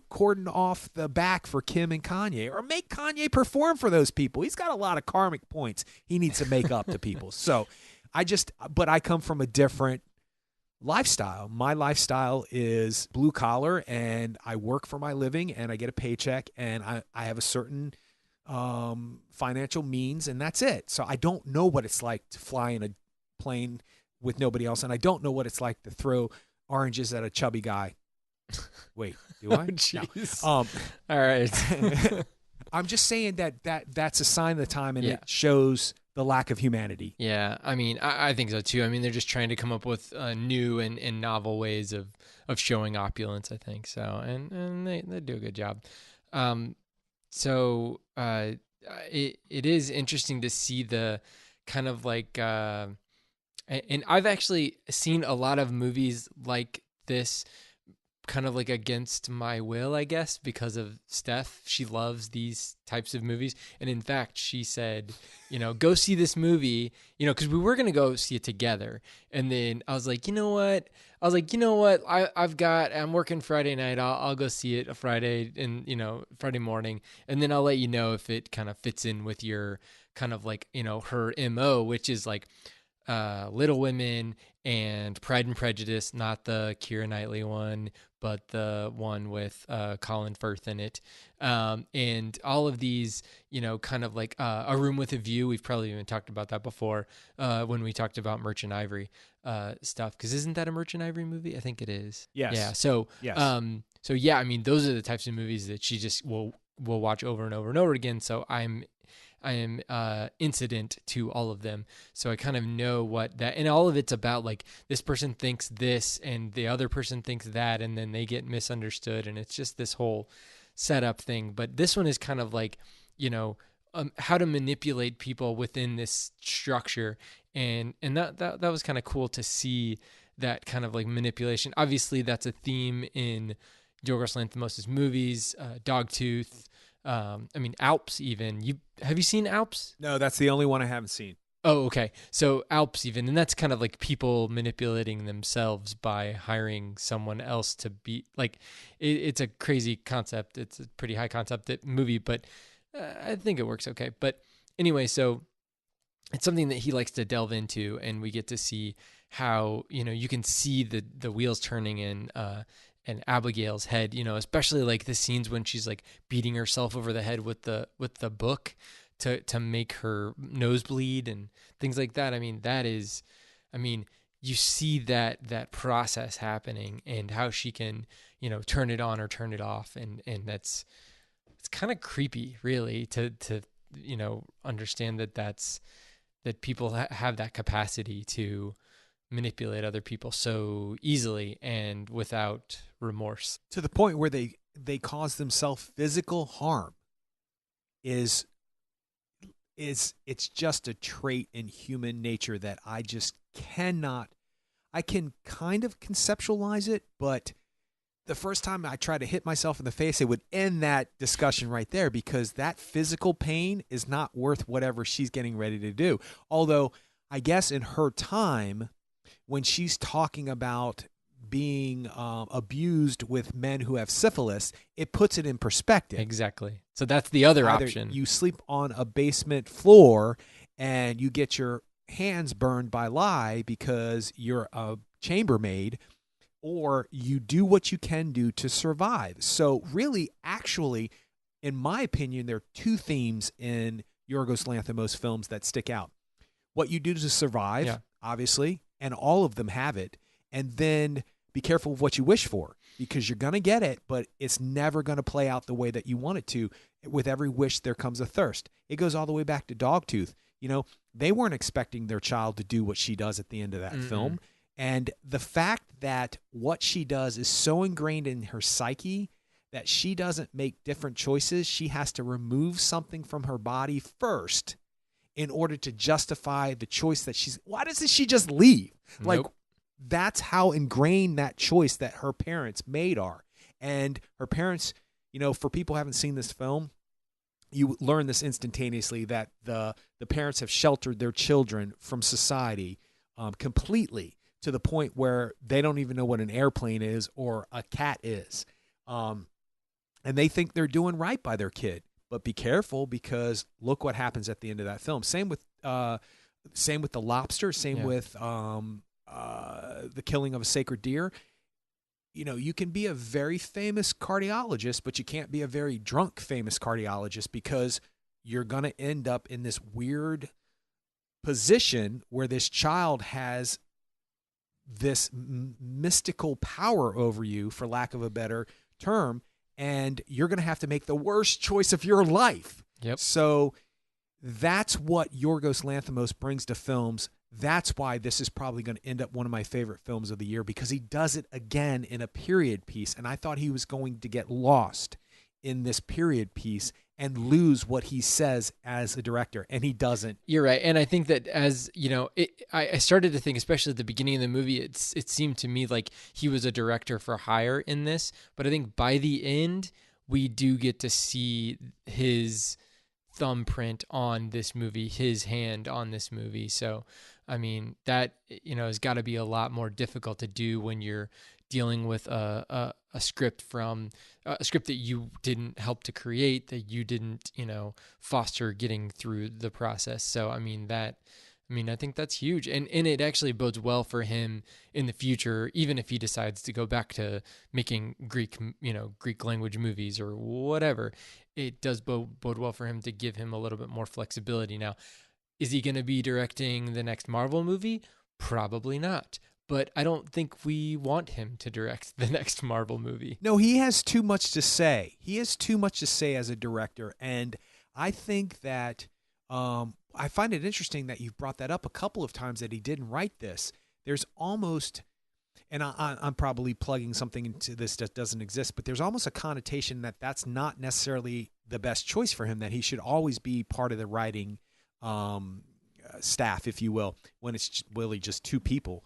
cordon off the back for Kim and Kanye, or make Kanye perform for those people. He's got a lot of karmic points he needs to make up to people. So but I come from a different lifestyle. My lifestyle is blue collar, and I work for my living, and I get a paycheck, and I have a certain financial means, and that's it. So I don't know what it's like to fly in a plane with nobody else, and I don't know what it's like to throw oranges at a chubby guy. Wait, do I? Jeez. No. All right. I'm just saying that's a sign of the time, and it shows the lack of humanity. Yeah, I mean, I think so too. I mean, they're just trying to come up with new and novel ways of showing opulence, I think. So, and they do a good job. It is interesting to see the kind of like, and I've actually seen a lot of movies like this kind of like against my will, I guess, because of Steph. She loves these types of movies. And in fact, she said, go see this movie, because we were going to go see it together. And then I was like, you know what? I'm working Friday night. I'll go see it a Friday and, Friday morning. And then I'll let you know if it kind of fits in with your kind of like, her MO, which is like, Little Women and Pride and Prejudice, not the Keira Knightley one, but the one with Colin Firth in it. And all of these, kind of like A Room with a View. We've probably even talked about that before when we talked about Merchant Ivory stuff. Because isn't that a Merchant Ivory movie? I think it is. Yes. Yeah. So, yes. So yeah, I mean, those are the types of movies that she just will watch over and over and over again. So I am incident to all of them. So I kind of know what that, and all of it's about like this person thinks this and the other person thinks that, and then they get misunderstood. And it's just this whole setup thing. But this one is kind of like, how to manipulate people within this structure. And that was kind of cool to see that kind of like manipulation. Obviously that's a theme in Yorgos Lanthimos' movies, Dogtooth, Alps even. Have you seen Alps? No, that's the only one I haven't seen. Oh, okay. So Alps even, and that's kind of like people manipulating themselves by hiring someone else to be like, it's a crazy concept. It's a pretty high concept movie, but I think it works okay. But anyway, so it's something that he likes to delve into, and we get to see how, you can see the wheels turning in, and Abigail's head, especially like the scenes when she's like beating herself over the head with the book to make her nose bleed and things like that. You see that process happening and how she can, turn it on or turn it off. And it's kind of creepy really to understand that people have that capacity to manipulate other people so easily and without remorse, to the point where they cause themselves physical harm. It's just a trait in human nature that I just cannot. I can kind of conceptualize it, but the first time I try to hit myself in the face, it would end that discussion right there, because that physical pain is not worth whatever she's getting ready to do. Although I guess in her time, when she's talking about being abused with men who have syphilis, it puts it in perspective. Exactly. So that's the other Either option. You sleep on a basement floor and you get your hands burned by lye because you're a chambermaid, or you do what you can do to survive. So really, actually, in my opinion, there are two themes in Yorgos Lanthimos films that stick out. What you do to survive, obviously, and all of them have it. And then be careful of what you wish for, because you're going to get it, but it's never going to play out the way that you want it to. With every wish, there comes a thirst. It goes all the way back to Dogtooth. They weren't expecting their child to do what she does at the end of that film. And the fact that what she does is so ingrained in her psyche that she doesn't make different choices. She has to remove something from her body first in order to justify the choice that why doesn't she just leave? Nope. Like, that's how ingrained that choice that her parents made are. And her parents, for people who haven't seen this film, you learn this instantaneously, that the parents have sheltered their children from society completely, to the point where they don't even know what an airplane is or a cat is. And they think they're doing right by their kid. But be careful, because look what happens at the end of that film. Same with The Lobster, with The Killing of a Sacred Deer. You can be a very famous cardiologist, but you can't be a very drunk famous cardiologist, because you're going to end up in this weird position where this child has this mystical power over you, for lack of a better term, and you're going to have to make the worst choice of your life. Yep. So that's what Yorgos Lanthimos brings to films. That's why this is probably going to end up one of my favorite films of the year, because he does it again in a period piece. And I thought he was going to get lost in this period piece, and lose what he says as a director, and he doesn't. You're right, and I think that as you know, I started to think, especially at the beginning of the movie, it seemed to me like he was a director for hire in this. But I think by the end, we do get to see his thumbprint on this movie, his hand on this movie. So, I mean, that has got to be a lot more difficult to do when you're dealing with a script from a script that you didn't help to create, that you didn't foster getting through the process. So I think that's huge, and it actually bodes well for him in the future, even if he decides to go back to making Greek language movies or whatever. It does bode well for him to give him a little bit more flexibility. Now, is he going to be directing the next Marvel movie? Probably not. But I don't think we want him to direct the next Marvel movie. No, he has too much to say. He has too much to say as a director. And I think that I find it interesting that you've brought that up a couple of times, that he didn't write this. There's almost, and I'm probably plugging something into this that doesn't exist, but there's almost a connotation that that's not necessarily the best choice for him, that he should always be part of the writing staff, if you will, when it's really just two people.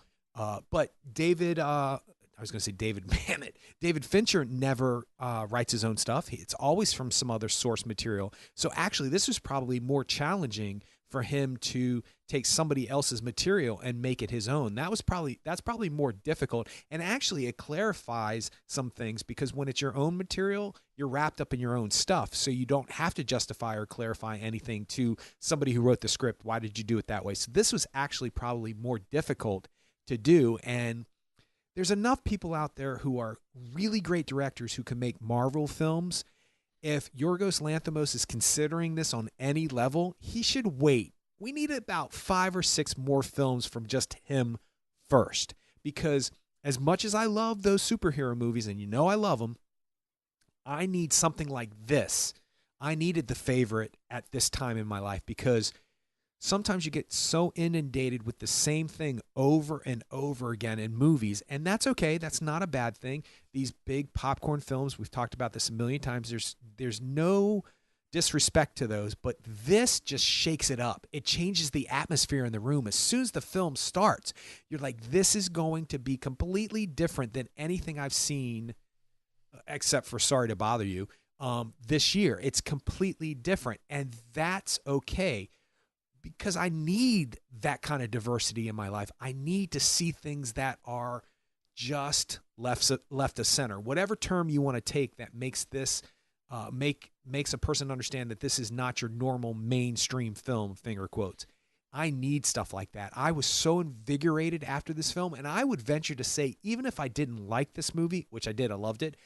But David, I was going to say David Mamet. David Fincher never writes his own stuff. It's always from some other source material. So actually, this was probably more challenging for him to take somebody else's material and make it his own. That's probably more difficult. And actually, it clarifies some things, because when it's your own material, you're wrapped up in your own stuff. So you don't have to justify or clarify anything to somebody who wrote the script. Why did you do it that way? So this was actually probably more difficult to do. And there's enough people out there who are really great directors who can make Marvel films. If Yorgos Lanthimos is considering this on any level, he should wait. We need about 5 or 6 more films from just him first, because as much as I love those superhero movies, and I love them, I need something like this. I needed The Favorite at this time in my life, because sometimes you get so inundated with the same thing over and over again in movies, and that's okay. That's not a bad thing. These big popcorn films, we've talked about this a million times. There's no disrespect to those, but this just shakes it up. It changes the atmosphere in the room. As soon as the film starts, you're like, this is going to be completely different than anything I've seen, except for Sorry to Bother You, this year. It's completely different, and that's okay, because I need that kind of diversity in my life. I need to see things that are just left of center. Whatever term you want to take that makes this makes a person understand that this is not your normal mainstream film, finger quotes. I need stuff like that. I was so invigorated after this film, and I would venture to say, even if I didn't like this movie, which I did, I loved it,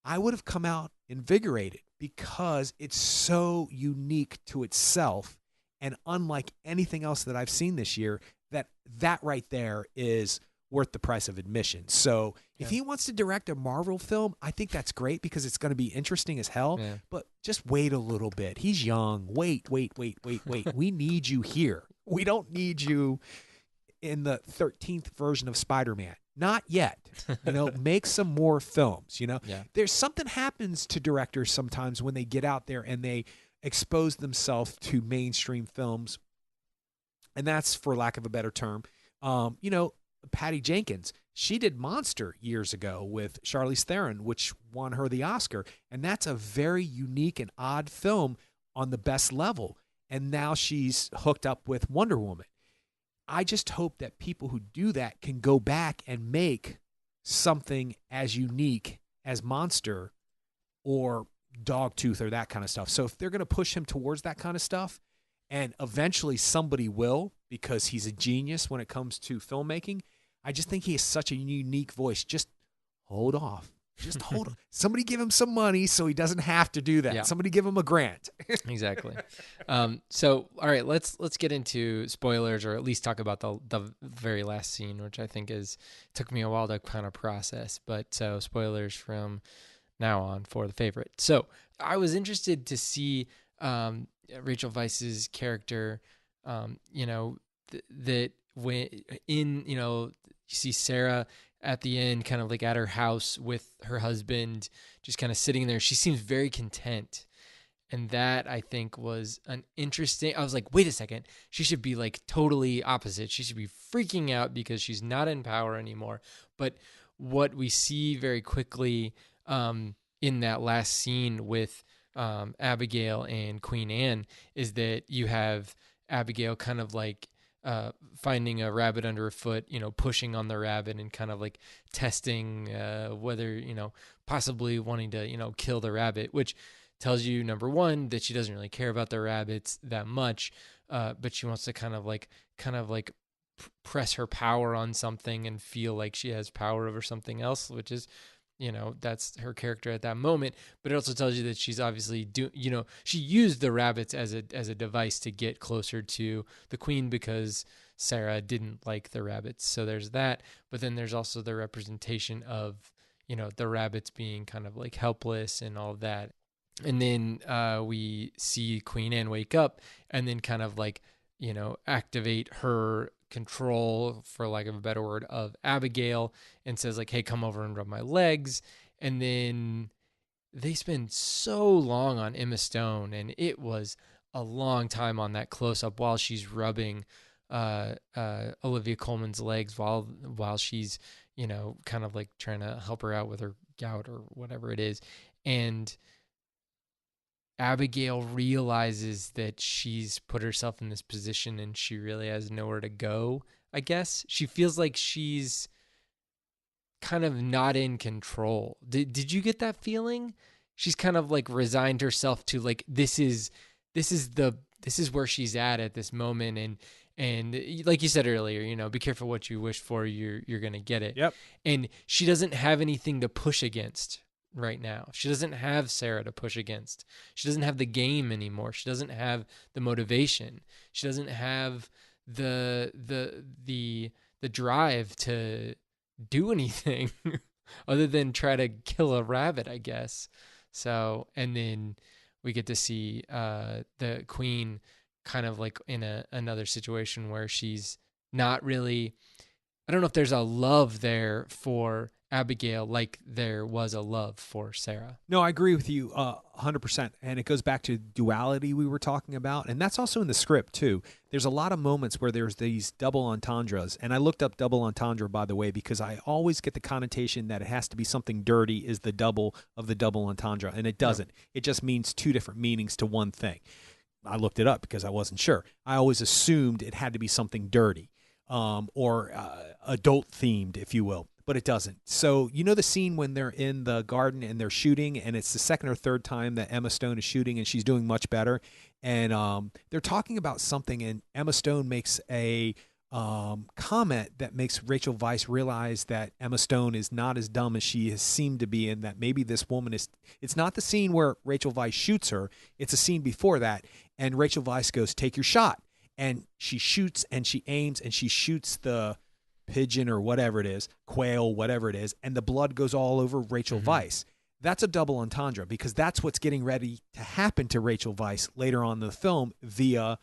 I would have come out invigorated, because it's so unique to itself and unlike anything else that I've seen this year, that right there is worth the price of admission. So if he wants to direct a Marvel film, I think that's great, because it's going to be interesting as hell. Yeah. But just wait a little bit. He's young. Wait. We need you here. We don't need you in the 13th version of Spider-Man. Not yet. Make some more films. Yeah. There's something happens to directors sometimes when they get out there and they expose themselves to mainstream films, and that's, for lack of a better term, Patty Jenkins, she did Monster years ago with Charlize Theron, which won her the Oscar, and that's a very unique and odd film on the best level, and now she's hooked up with Wonder Woman. I just hope that people who do that can go back and make something as unique as Monster or Dogtooth or that kind of stuff. So if they're going to push him towards that kind of stuff, and eventually somebody will, because he's a genius when it comes to filmmaking, I just think he has such a unique voice. Just hold off. Just hold on. Somebody give him some money so he doesn't have to do that. Yeah. Somebody give him a grant. Exactly. So, all right, let's get into spoilers, or at least talk about the very last scene, which I think took me a while to kind of process. But so spoilers from now on for The Favorite. So I was interested to see Rachel Weisz's character, that when you see Sarah at the end, kind of like at her house with her husband, just kind of sitting there. She seems very content. And that, I think, was an interesting. I was like, wait a second. She should be like totally opposite. She should be freaking out because she's not in power anymore. But what we see very quickly in that last scene with Abigail and Queen Anne is that you have Abigail kind of like finding a rabbit under her foot, pushing on the rabbit and kind of like testing whether, possibly wanting to, kill the rabbit, which tells you, number one, that she doesn't really care about the rabbits that much, but she wants to kind of like press her power on something and feel like she has power over something else, which is, that's her character at that moment. But it also tells you that she's obviously she used the rabbits as a device to get closer to the queen because Sarah didn't like the rabbits. So there's that. But then there's also the representation of, the rabbits being kind of like helpless and all of that. And then we see Queen Anne wake up and then kind of like, activate her control, for lack of a better word, of Abigail and says like, hey, come over and rub my legs. And then they spend so long on Emma Stone, and it was a long time on that close up while she's rubbing Olivia Colman's legs while she's, kind of like trying to help her out with her gout or whatever it is. And Abigail realizes that she's put herself in this position and she really has nowhere to go, I guess. She feels like she's kind of not in control. Did you get that feeling? She's kind of like resigned herself to like this is where she's at this moment, and like you said earlier, be careful what you wish for, you're going to get it. Yep. And she doesn't have anything to push against right now. She doesn't have Sarah to push against. She doesn't have the game anymore. She doesn't have the motivation. She doesn't have the drive to do anything other than try to kill a rabbit, I guess. So, and then we get to see the queen kind of like in another situation where she's not really, I don't know if there's a love there for Abigail like there was a love for Sarah. No, I agree with you 100%. And it goes back to duality we were talking about. And that's also in the script, too. There's a lot of moments where there's these double entendres. And I looked up double entendre, by the way, because I always get the connotation that it has to be something dirty is the double of the double entendre. And it doesn't. No. It just means two different meanings to one thing. I looked it up because I wasn't sure. I always assumed it had to be something dirty or adult themed, if you will. But it doesn't. So the scene when they're in the garden and they're shooting, and it's the second or third time that Emma Stone is shooting and she's doing much better. And they're talking about something, and Emma Stone makes a comment that makes Rachel Weisz realize that Emma Stone is not as dumb as she has seemed to be, and that maybe this woman is. It's not the scene where Rachel Weisz shoots her. It's a scene before that. And Rachel Weisz goes, "Take your shot." And she shoots and she aims and she shoots the pigeon or whatever it is, quail, whatever it is, and the blood goes all over Rachel Weisz. That's a double entendre because that's what's getting ready to happen to Rachel Weisz later on in the film via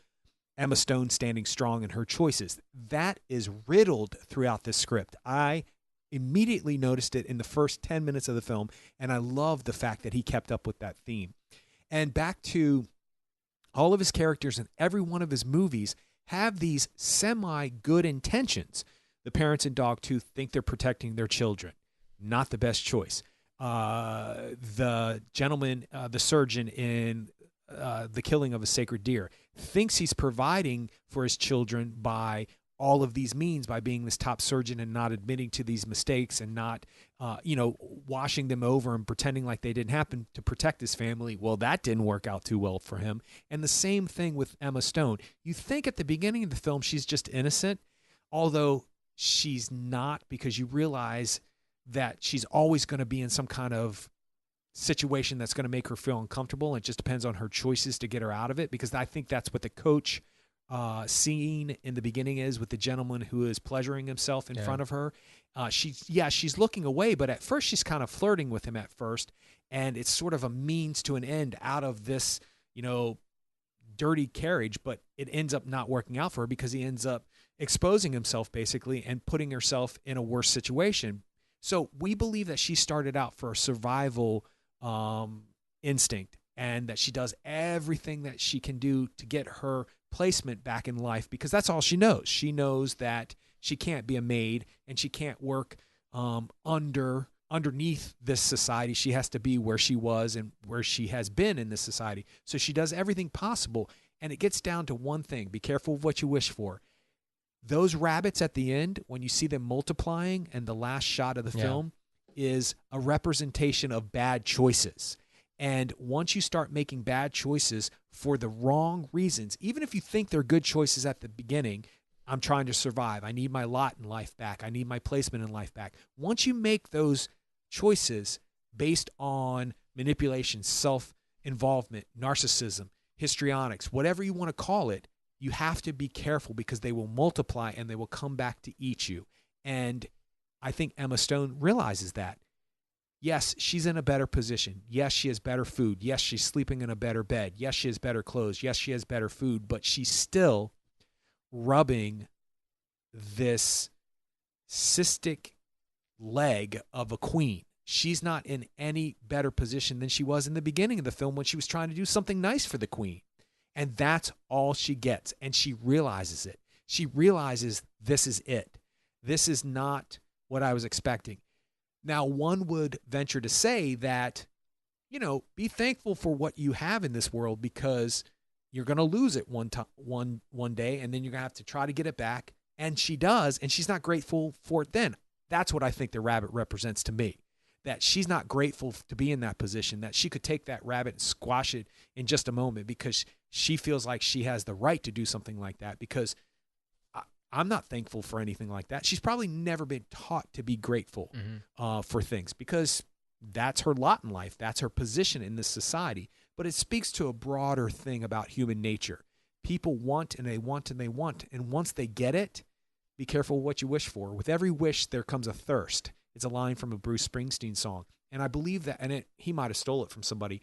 Emma Stone standing strong in her choices. That is riddled throughout this script. I immediately noticed it in the first 10 minutes of the film, and I love the fact that he kept up with that theme. And back to all of his characters in every one of his movies have these semi-good intentions. The parents in Dogtooth think they're protecting their children. Not the best choice. The gentleman, the surgeon in The Killing of a Sacred Deer, thinks he's providing for his children by all of these means, by being this top surgeon and not admitting to these mistakes and not, washing them over and pretending like they didn't happen to protect his family. Well, that didn't work out too well for him. And the same thing with Emma Stone. You think at the beginning of the film she's just innocent, although she's not, because you realize that she's always going to be in some kind of situation that's going to make her feel uncomfortable. It just depends on her choices to get her out of it, because I think that's what the coach scene in the beginning is with the gentleman who is pleasuring himself in front of her. She's looking away, but at first she's kind of flirting with him at first, and it's sort of a means to an end out of this, dirty carriage, but it ends up not working out for her because he ends up exposing himself basically and putting herself in a worse situation. So we believe that she started out for a survival instinct, and that she does everything that she can do to get her placement back in life, because that's all she knows. She knows that she can't be a maid and she can't work underneath this society. She has to be where she was and where she has been in this society. So she does everything possible, and it gets down to one thing: be careful of what you wish for. Those rabbits at the end, when you see them multiplying, and the last shot of the film is a representation of bad choices. And once you start making bad choices for the wrong reasons, even if you think they're good choices at the beginning, I'm trying to survive, I need my lot in life back, I need my placement in life back. Once you make those choices based on manipulation, self-involvement, narcissism, histrionics, whatever you want to call it, you have to be careful, because they will multiply and they will come back to eat you. And I think Emma Stone realizes that. Yes, she's in a better position. Yes, she has better food. Yes, she's sleeping in a better bed. Yes, she has better clothes. Yes, she has better food, but she's still rubbing this cystic leg of a queen. She's not in any better position than she was in the beginning of the film when she was trying to do something nice for the queen. And that's all she gets. And she realizes it. She realizes this is it. This is not what I was expecting. Now, one would venture to say that, be thankful for what you have in this world, because you're going to lose it one day, and then you're going to have to try to get it back. And she does, and she's not grateful for it then. That's what I think the rabbit represents to me, that she's not grateful to be in that position, that she could take that rabbit and squash it in just a moment because she feels like she has the right to do something like that, because I'm not thankful for anything like that. She's probably never been taught to be grateful for things, because that's her lot in life. That's her position in this society. But it speaks to a broader thing about human nature. People want and they want and they want. And once they get it, be careful what you wish for. With every wish, there comes a thirst. It's a line from a Bruce Springsteen song. And I believe that, and he might have stole it from somebody,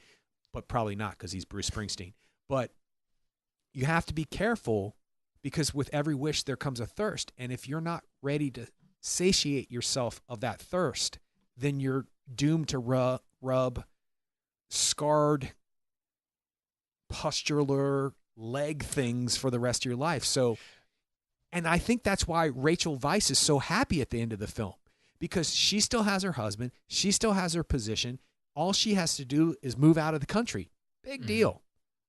but probably not, because he's Bruce Springsteen. But you have to be careful, because with every wish, there comes a thirst. And if you're not ready to satiate yourself of that thirst, then you're doomed to rub scarred, pustular leg things for the rest of your life. So, and I think that's why Rachel Weisz is so happy at the end of the film, because she still has her husband. She still has her position. All she has to do is move out of the country. Big deal.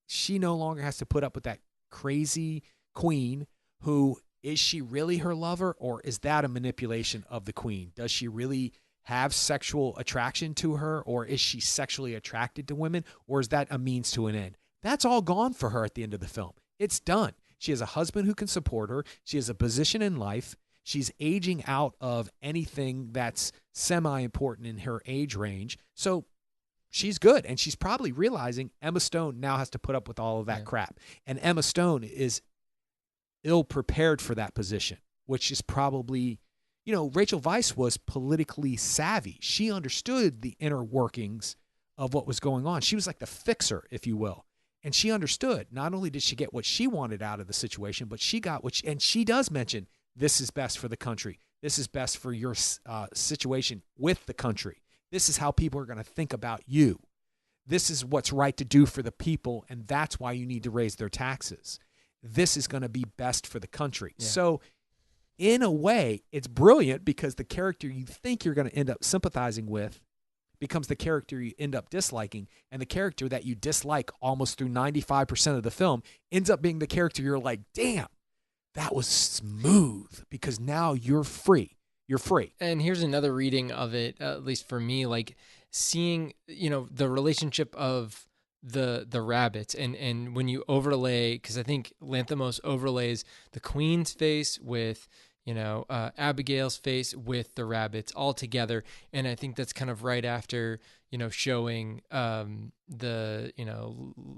She no longer has to put up with that crazy queen who, is she really her lover, or is that a manipulation of the queen? Does she really have sexual attraction to her, or is she sexually attracted to women, or is that a means to an end? That's all gone for her at the end of the film. It's done. She has a husband who can support her. She has a position in life. She's aging out of anything that's semi-important in her age range. So she's good. And she's probably realizing Emma Stone now has to put up with all of that crap. And Emma Stone is ill-prepared for that position, which is probably, Rachel Weisz was politically savvy. She understood the inner workings of what was going on. She was like the fixer, if you will. And she understood. Not only did she get what she wanted out of the situation, but she got and she does mention, this is best for the country. This is best for your situation with the country. This is how people are going to think about you. This is what's right to do for the people, and that's why you need to raise their taxes. This is going to be best for the country. Yeah. So in a way, it's brilliant, because the character you think you're going to end up sympathizing with becomes the character you end up disliking, and the character that you dislike almost through 95% of the film ends up being the character you're like, damn, that was smooth, because now you're free. You're free. And here's another reading of it, at least for me, like seeing, the relationship of the rabbits, and when you overlay, because I think Lanthimos overlays the queen's face with Abigail's face with the rabbits all together. And I think that's kind of right after, showing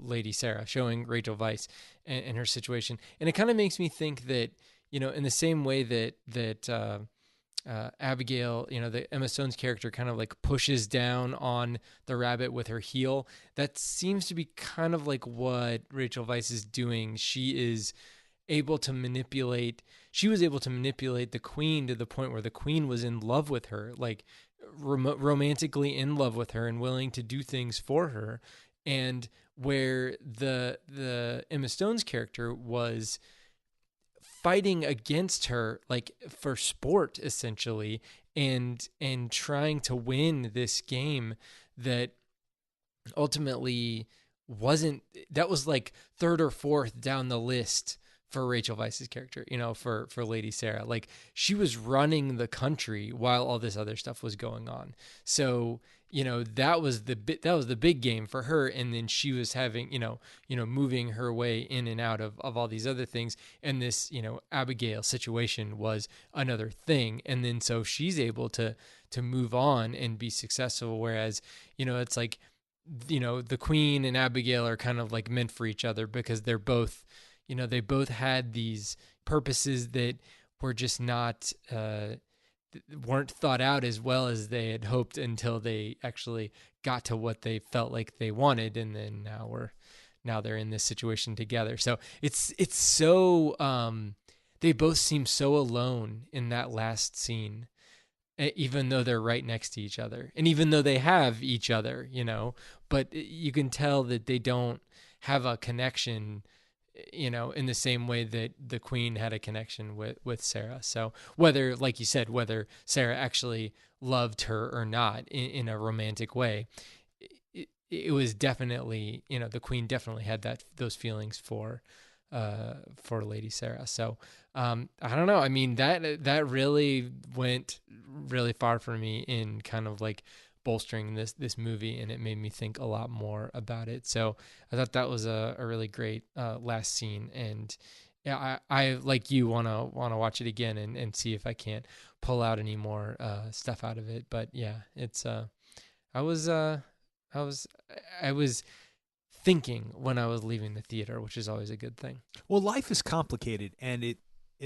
Lady Sarah, showing Rachel Weisz and her situation. And it kind of makes me think that, in the same way that Abigail, the Emma Stone's character kind of like pushes down on the rabbit with her heel, that seems to be kind of like what Rachel Weisz is doing. She was able to manipulate the queen to the point where the queen was in love with her, like romantically in love with her and willing to do things for her. and where the Emma Stone's character was fighting against her, like, for sport essentially, and trying to win this game that ultimately wasn't, that was like third or fourth down the list for Rachel Weisz's character, for Lady Sarah. Like, she was running the country while all this other stuff was going on. So, that was the big game for her. And then she was having, moving her way in and out of all these other things. And this, Abigail situation was another thing. And then so she's able to move on and be successful. Whereas, it's like, the Queen and Abigail are kind of like meant for each other, because they're both, they both had these purposes that were just not, weren't thought out as well as they had hoped until they actually got to what they felt like they wanted. And then now they're in this situation together. So it's so, they both seem so alone in that last scene, even though they're right next to each other, and even though they have each other, but you can tell that they don't have a connection, in the same way that the Queen had a connection with Sarah. So whether, like you said, whether Sarah actually loved her or not in a romantic way, it was definitely, the Queen definitely had those feelings for Lady Sarah. So I don't know. I mean, that really went really far for me in kind of like bolstering this movie, and it made me think a lot more about it. So I thought that was a really great last scene, and yeah, I like you wanna watch it again and see if I can't pull out any more stuff out of it. But yeah, it's I was thinking when I was leaving the theater, which is always a good thing. Well, life is complicated, and it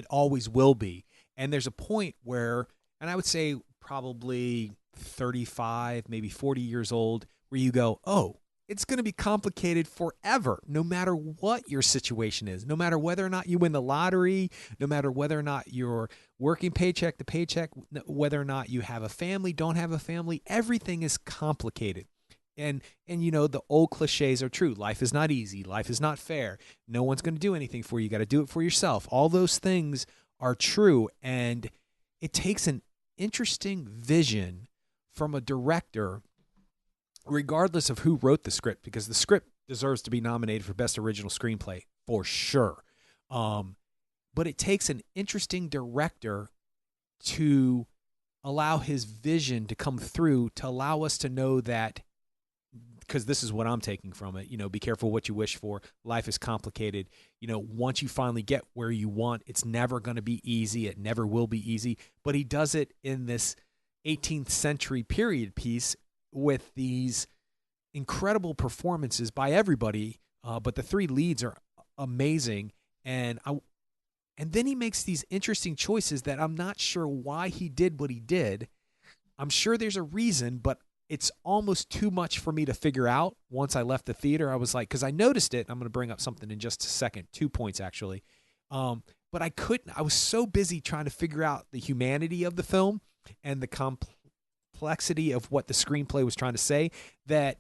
always will be. And there's a point where, and I would say probably 35, maybe 40 years old, where you go, oh, it's going to be complicated forever, no matter what your situation is, no matter whether or not you win the lottery, no matter whether or not you're working paycheck to paycheck, whether or not you have a family, don't have a family, everything is complicated. And the old cliches are true. Life is not easy. Life is not fair. No one's going to do anything for you. You got to do it for yourself. All those things are true. And it takes an interesting vision from a director, regardless of who wrote the script, because the script deserves to be nominated for Best Original Screenplay for sure. But it takes an interesting director to allow his vision to come through, to allow us to know that, because this is what I'm taking from it, be careful what you wish for. Life is complicated. Once you finally get where you want, it's never going to be easy. It never will be easy. But he does it in this 18th century period piece with these incredible performances by everybody. But the three leads are amazing. And then he makes these interesting choices that I'm not sure why he did what he did. I'm sure there's a reason, but it's almost too much for me to figure out. Once I left the theater, I was like, because I noticed it. I'm going to bring up something in just a second, 2 points actually. But I was so busy trying to figure out the humanity of the film and the complexity of what the screenplay was trying to say that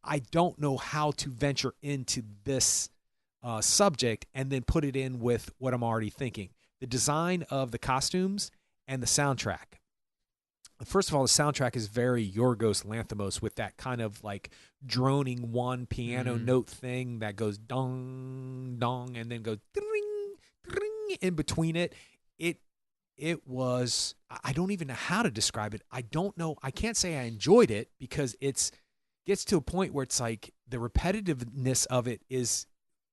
I don't know how to venture into this subject and then put it in with what I'm already thinking. The design of the costumes and the soundtrack. First of all, the soundtrack is very Yorgos Lanthimos, with that kind of like droning one piano note thing that goes dong, dong, and then goes ding, ding in between it. It was, I don't even know how to describe it. I don't know. I can't say I enjoyed it, because it's gets to a point where it's like the repetitiveness of it is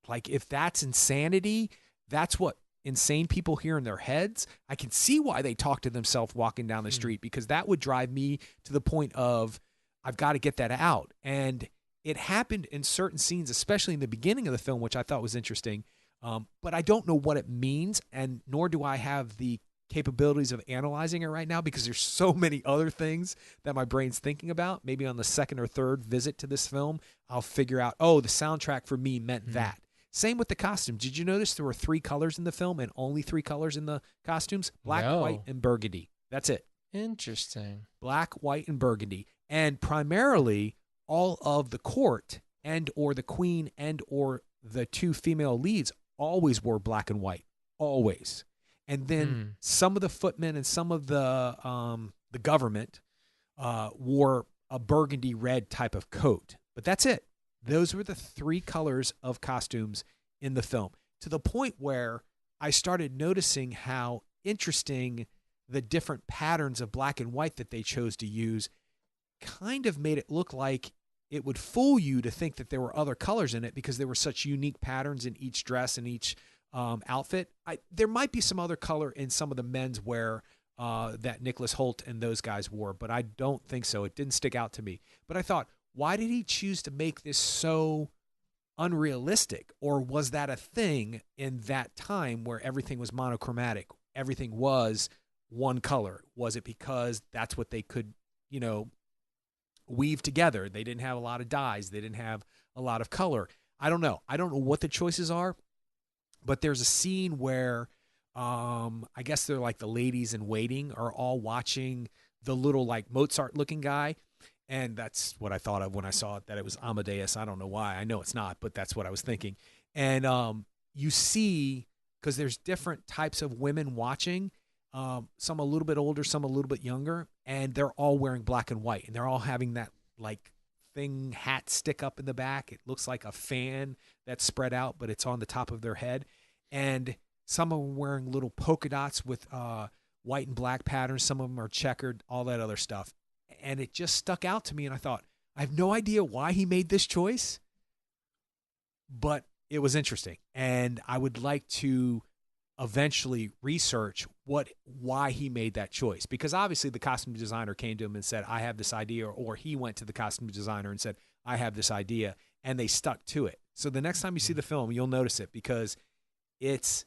like, if that's insanity, that's what insane people hear in their heads. I can see why they talk to themselves walking down the street, because that would drive me to the point of, I've got to get that out. And it happened in certain scenes, especially in the beginning of the film, which I thought was interesting. But I don't know what it means, and nor do I have the capabilities of analyzing it right now, because there's so many other things that my brain's thinking about. Maybe on the second or third visit to this film, I'll figure out, oh, the soundtrack for me meant that. Same with the costumes. Did you notice there were 3 colors in the film and only 3 colors in the costumes? Black, white, and burgundy. That's it. Interesting. Black, white, and burgundy. And primarily, all of the court and or the queen and or the two female leads always wore black and white, always. And then some of the footmen and some of the government wore a burgundy red type of coat, but that's it. Those were the three colors of costumes in the film, to the point where I started noticing how interesting the different patterns of black and white that they chose to use kind of made it look like it would fool you to think that there were other colors in it because there were such unique patterns in each dress and each outfit. There might be some other color in some of the men's wear that Nicholas Hoult and those guys wore, but I don't think so. It didn't stick out to me. But I thought, why did he choose to make this so unrealistic? Or was that a thing in that time where everything was monochromatic? Everything was one color. Was it because that's what they could, weave together? They didn't have a lot of dyes. They didn't have a lot of color. I don't know. I don't know what the choices are, but there's a scene where I guess they're like the ladies in waiting are all watching the little like Mozart looking guy. And that's what I thought of when I saw it, that it was Amadeus. I don't know why. I know it's not, but that's what I was thinking. And you see, because there's different types of women watching, some a little bit older, some a little bit younger, and they're all wearing black and white. And they're all having that like hat stick up in the back. It looks like a fan that's spread out, but it's on the top of their head. And some of them wearing little polka dots with white and black patterns. Some of them are checkered, all that other stuff. And it just stuck out to me, and I thought, I have no idea why he made this choice, but it was interesting. And I would like to eventually research why he made that choice, because obviously the costume designer came to him and said, I have this idea, or he went to the costume designer and said, I have this idea, and they stuck to it. So the next time you see the film, you'll notice it because it's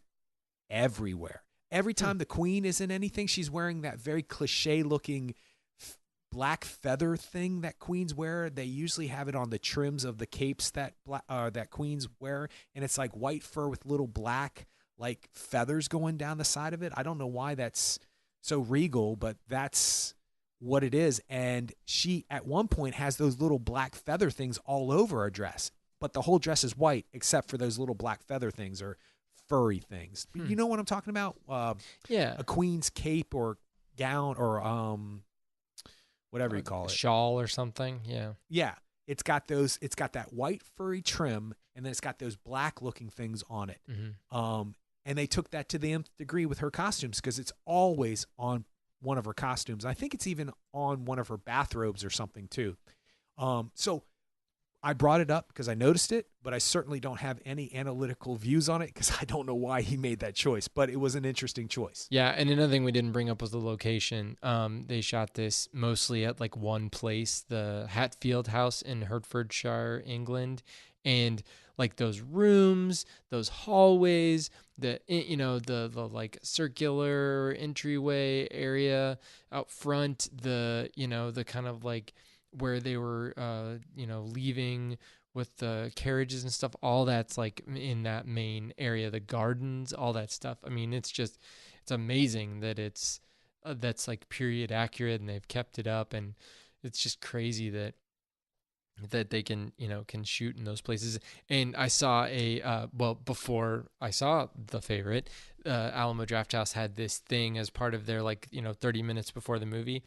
everywhere. Every time the queen is in anything, she's wearing that very cliche looking black feather thing that queens wear. They usually have it on the trims of the capes that that queens wear, and it's like white fur with little black like feathers going down the side of it. I don't know why that's so regal, but that's what it is. And she at one point has those little black feather things all over her dress, but the whole dress is white except for those little black feather things or furry things. You know what I'm talking about? Yeah, a queen's cape or gown or whatever you call it, shawl or something. Yeah. It's got that white furry trim, and then it's got those black looking things on it. And they took that to the nth degree with her costumes, because it's always on one of her costumes. I think it's even on one of her bathrobes or something too. So I brought it up because I noticed it, but I certainly don't have any analytical views on it because I don't know why he made that choice, but it was an interesting choice. Yeah, and another thing we didn't bring up was the location. They shot this mostly at like one place, the Hatfield House in Hertfordshire, England, and like those rooms, those hallways, the like circular entryway area out front, the kind of like where they were leaving with the carriages and stuff, all that's like in that main area, the gardens, all that stuff. I mean, it's amazing that it's that's like period accurate, and they've kept it up, and it's just crazy that they can shoot in those places. And I saw before I saw The Favorite, Alamo Drafthouse had this thing as part of their 30 minutes before the movie,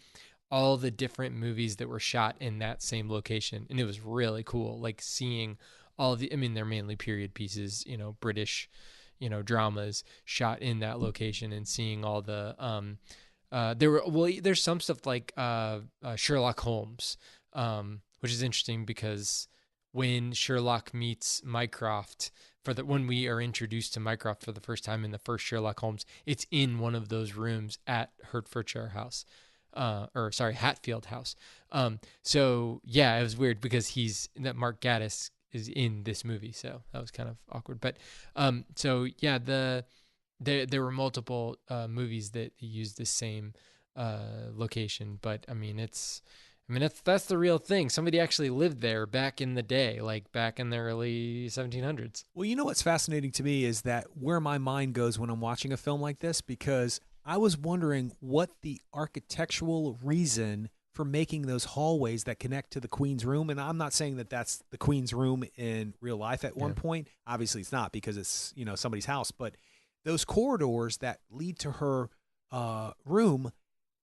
all the different movies that were shot in that same location. And it was really cool, like seeing all they're mainly period pieces, British, dramas shot in that location, and seeing all the, there's some stuff like Sherlock Holmes, which is interesting because when Sherlock meets Mycroft, when we are introduced to Mycroft for the first time in the first Sherlock Holmes, it's in one of those rooms at Hertfordshire House. Hatfield House. So yeah, it was weird because that Mark Gatiss is in this movie, so that was kind of awkward. But so yeah, there were multiple movies that used the same location, but that's the real thing. Somebody actually lived there back in the day, like back in the early 1700s. Well, you know what's fascinating to me is that where my mind goes when I'm watching a film like this, because I was wondering what the architectural reason for making those hallways that connect to the queen's room. And I'm not saying that that's the queen's room in real life at one point. Obviously it's not, because it's, somebody's house, but those corridors that lead to her room,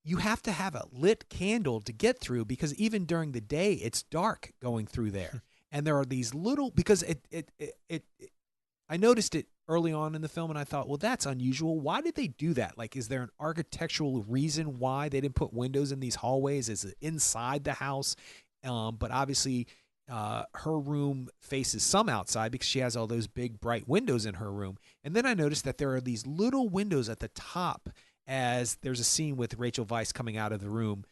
you have to have a lit candle to get through, because even during the day it's dark going through there. And there are these little, because I noticed it early on in the film, and I thought, well, that's unusual. Why did they do that? Like, is there an architectural reason why they didn't put windows in these hallways? Is it inside the house? But obviously, her room faces some outside, because she has all those big bright windows in her room. And then I noticed that there are these little windows at the top, as there's a scene with Rachel Weisz coming out of the room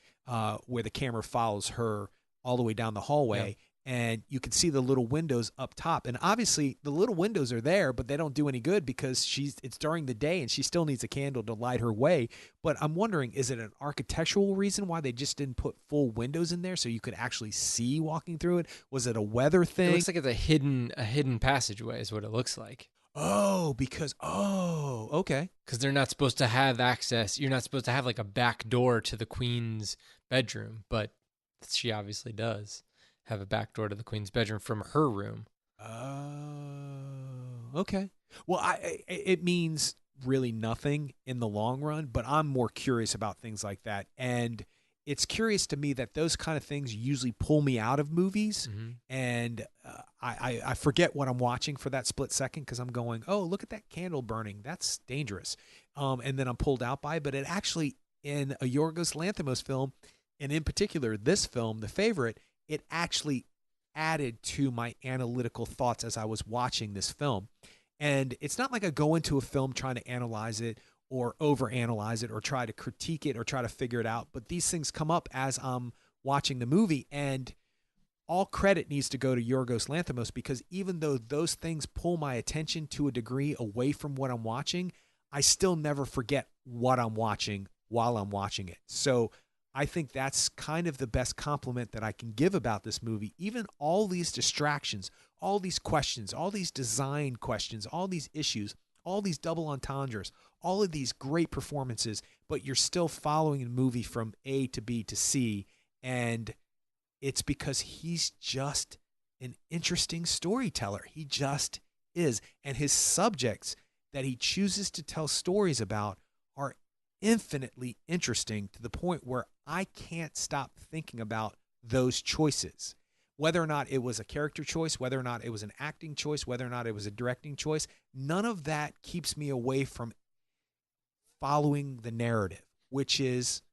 where the camera follows her all the way down the hallway. Yeah. And you can see the little windows up top. And obviously the little windows are there, but they don't do any good, because it's during the day and she still needs a candle to light her way. But I'm wondering, is it an architectural reason why they just didn't put full windows in there so you could actually see walking through it? Was it a weather thing? It looks like it's a hidden passageway is what it looks like. Okay. Because they're not supposed to have access. You're not supposed to have like a back door to the queen's bedroom, but she obviously does have a back door to the queen's bedroom from her room. Okay. Well, it means really nothing in the long run, but I'm more curious about things like that. And it's curious to me that those kind of things usually pull me out of movies. Mm-hmm. And I forget what I'm watching for that split second, because I'm going, oh, look at that candle burning. That's dangerous. And then I'm pulled out by it. But it actually, in a Yorgos Lanthimos film, and in particular this film, The Favorite, it actually added to my analytical thoughts as I was watching this film. And it's not like I go into a film trying to analyze it or overanalyze it or try to critique it or try to figure it out. But these things come up as I'm watching the movie, and all credit needs to go to Yorgos Lanthimos, because even though those things pull my attention to a degree away from what I'm watching, I still never forget what I'm watching while I'm watching it. So I think that's kind of the best compliment that I can give about this movie. Even all these distractions, all these questions, all these design questions, all these issues, all these double entendres, all of these great performances, but you're still following the movie from A to B to C. And it's because he's just an interesting storyteller. He just is. And his subjects that he chooses to tell stories about are infinitely interesting, to the point where I can't stop thinking about those choices. Whether or not it was a character choice, whether or not it was an acting choice, whether or not it was a directing choice, none of that keeps me away from following the narrative, which is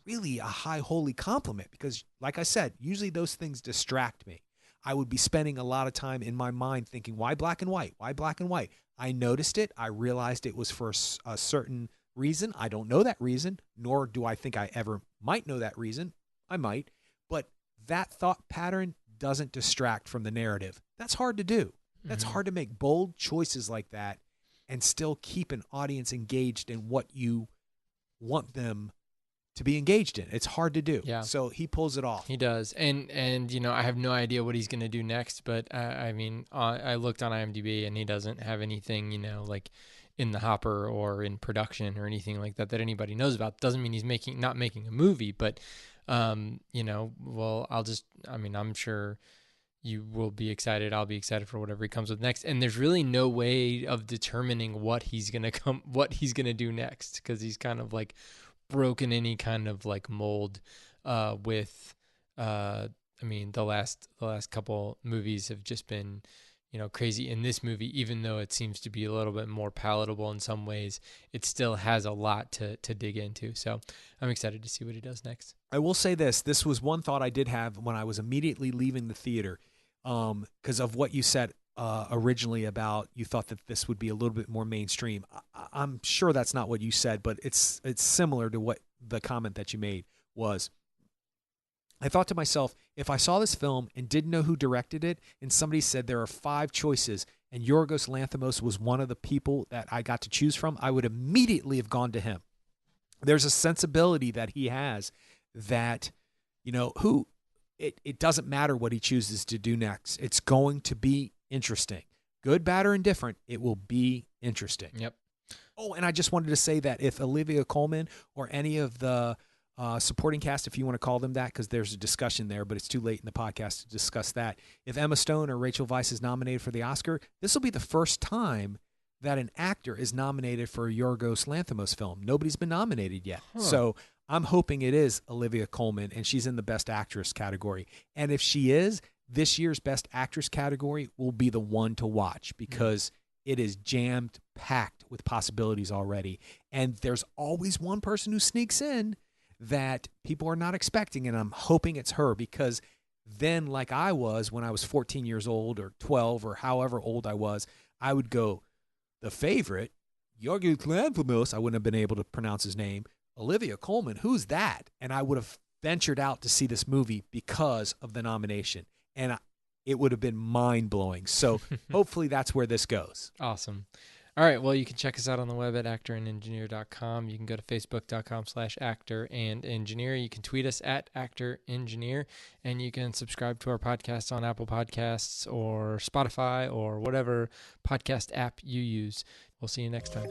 really a high holy compliment, because like I said, usually those things distract me. I would be spending a lot of time in my mind thinking, why black and white? Why black and white? I noticed it. I realized it was for a certain reason. I don't know that reason, nor do I think I ever might know that reason. I might, but that thought pattern doesn't distract from the narrative. That's hard to do. That's hard to make bold choices like that and still keep an audience engaged in what you want them to be engaged in. It's hard to do. Yeah. So he pulls it off. He does. And I have no idea what he's going to do next, but I looked on IMDb and he doesn't have anything, like in the hopper or in production or anything like that anybody knows about. Doesn't mean he's not making a movie, but I'm sure you will be excited. I'll be excited for whatever he comes with next. And there's really no way of determining what he's going to do next, because he's kind of like broken any kind of like mold with the last couple movies have just been crazy. In this movie, even though it seems to be a little bit more palatable in some ways, it still has a lot to dig into. So I'm excited to see what he does next. I will say this was one thought I did have when I was immediately leaving the theater, because of what you said originally about you thought that this would be a little bit more mainstream. I'm sure that's not what you said, but it's similar to what the comment that you made was. I thought to myself, if I saw this film and didn't know who directed it, and somebody said there are 5 choices, and Yorgos Lanthimos was one of the people that I got to choose from, I would immediately have gone to him. There's a sensibility that he has that, it doesn't matter what he chooses to do next. It's going to be interesting. Good, bad, or indifferent, it will be interesting. Yep. Oh, and I just wanted to say that if Olivia Colman or any of the supporting cast, if you want to call them that, because there's a discussion there, but it's too late in the podcast to discuss that. If Emma Stone or Rachel Weisz is nominated for the Oscar, this will be the first time that an actor is nominated for a Yorgos Lanthimos film. Nobody's been nominated yet. So I'm hoping it is Olivia Colman, and she's in the Best Actress category. And if she is, this year's Best Actress category will be the one to watch, because it is jammed packed with possibilities already. And there's always one person who sneaks in that people are not expecting, and I'm hoping it's her, because then, like I was when I was 14 years old or 12 or however old I was, I would go, The Favorite, Yorgos Lanthimos, I wouldn't have been able to pronounce his name, Olivia Colman, who's that? And I would have ventured out to see this movie because of the nomination, and it would have been mind-blowing. So hopefully that's where this goes. Awesome. All right. Well, you can check us out on the web at actorandengineer.com. You can go to facebook.com/actorandengineer. You can tweet us at actorengineer, and you can subscribe to our podcast on Apple Podcasts or Spotify or whatever podcast app you use. We'll see you next time.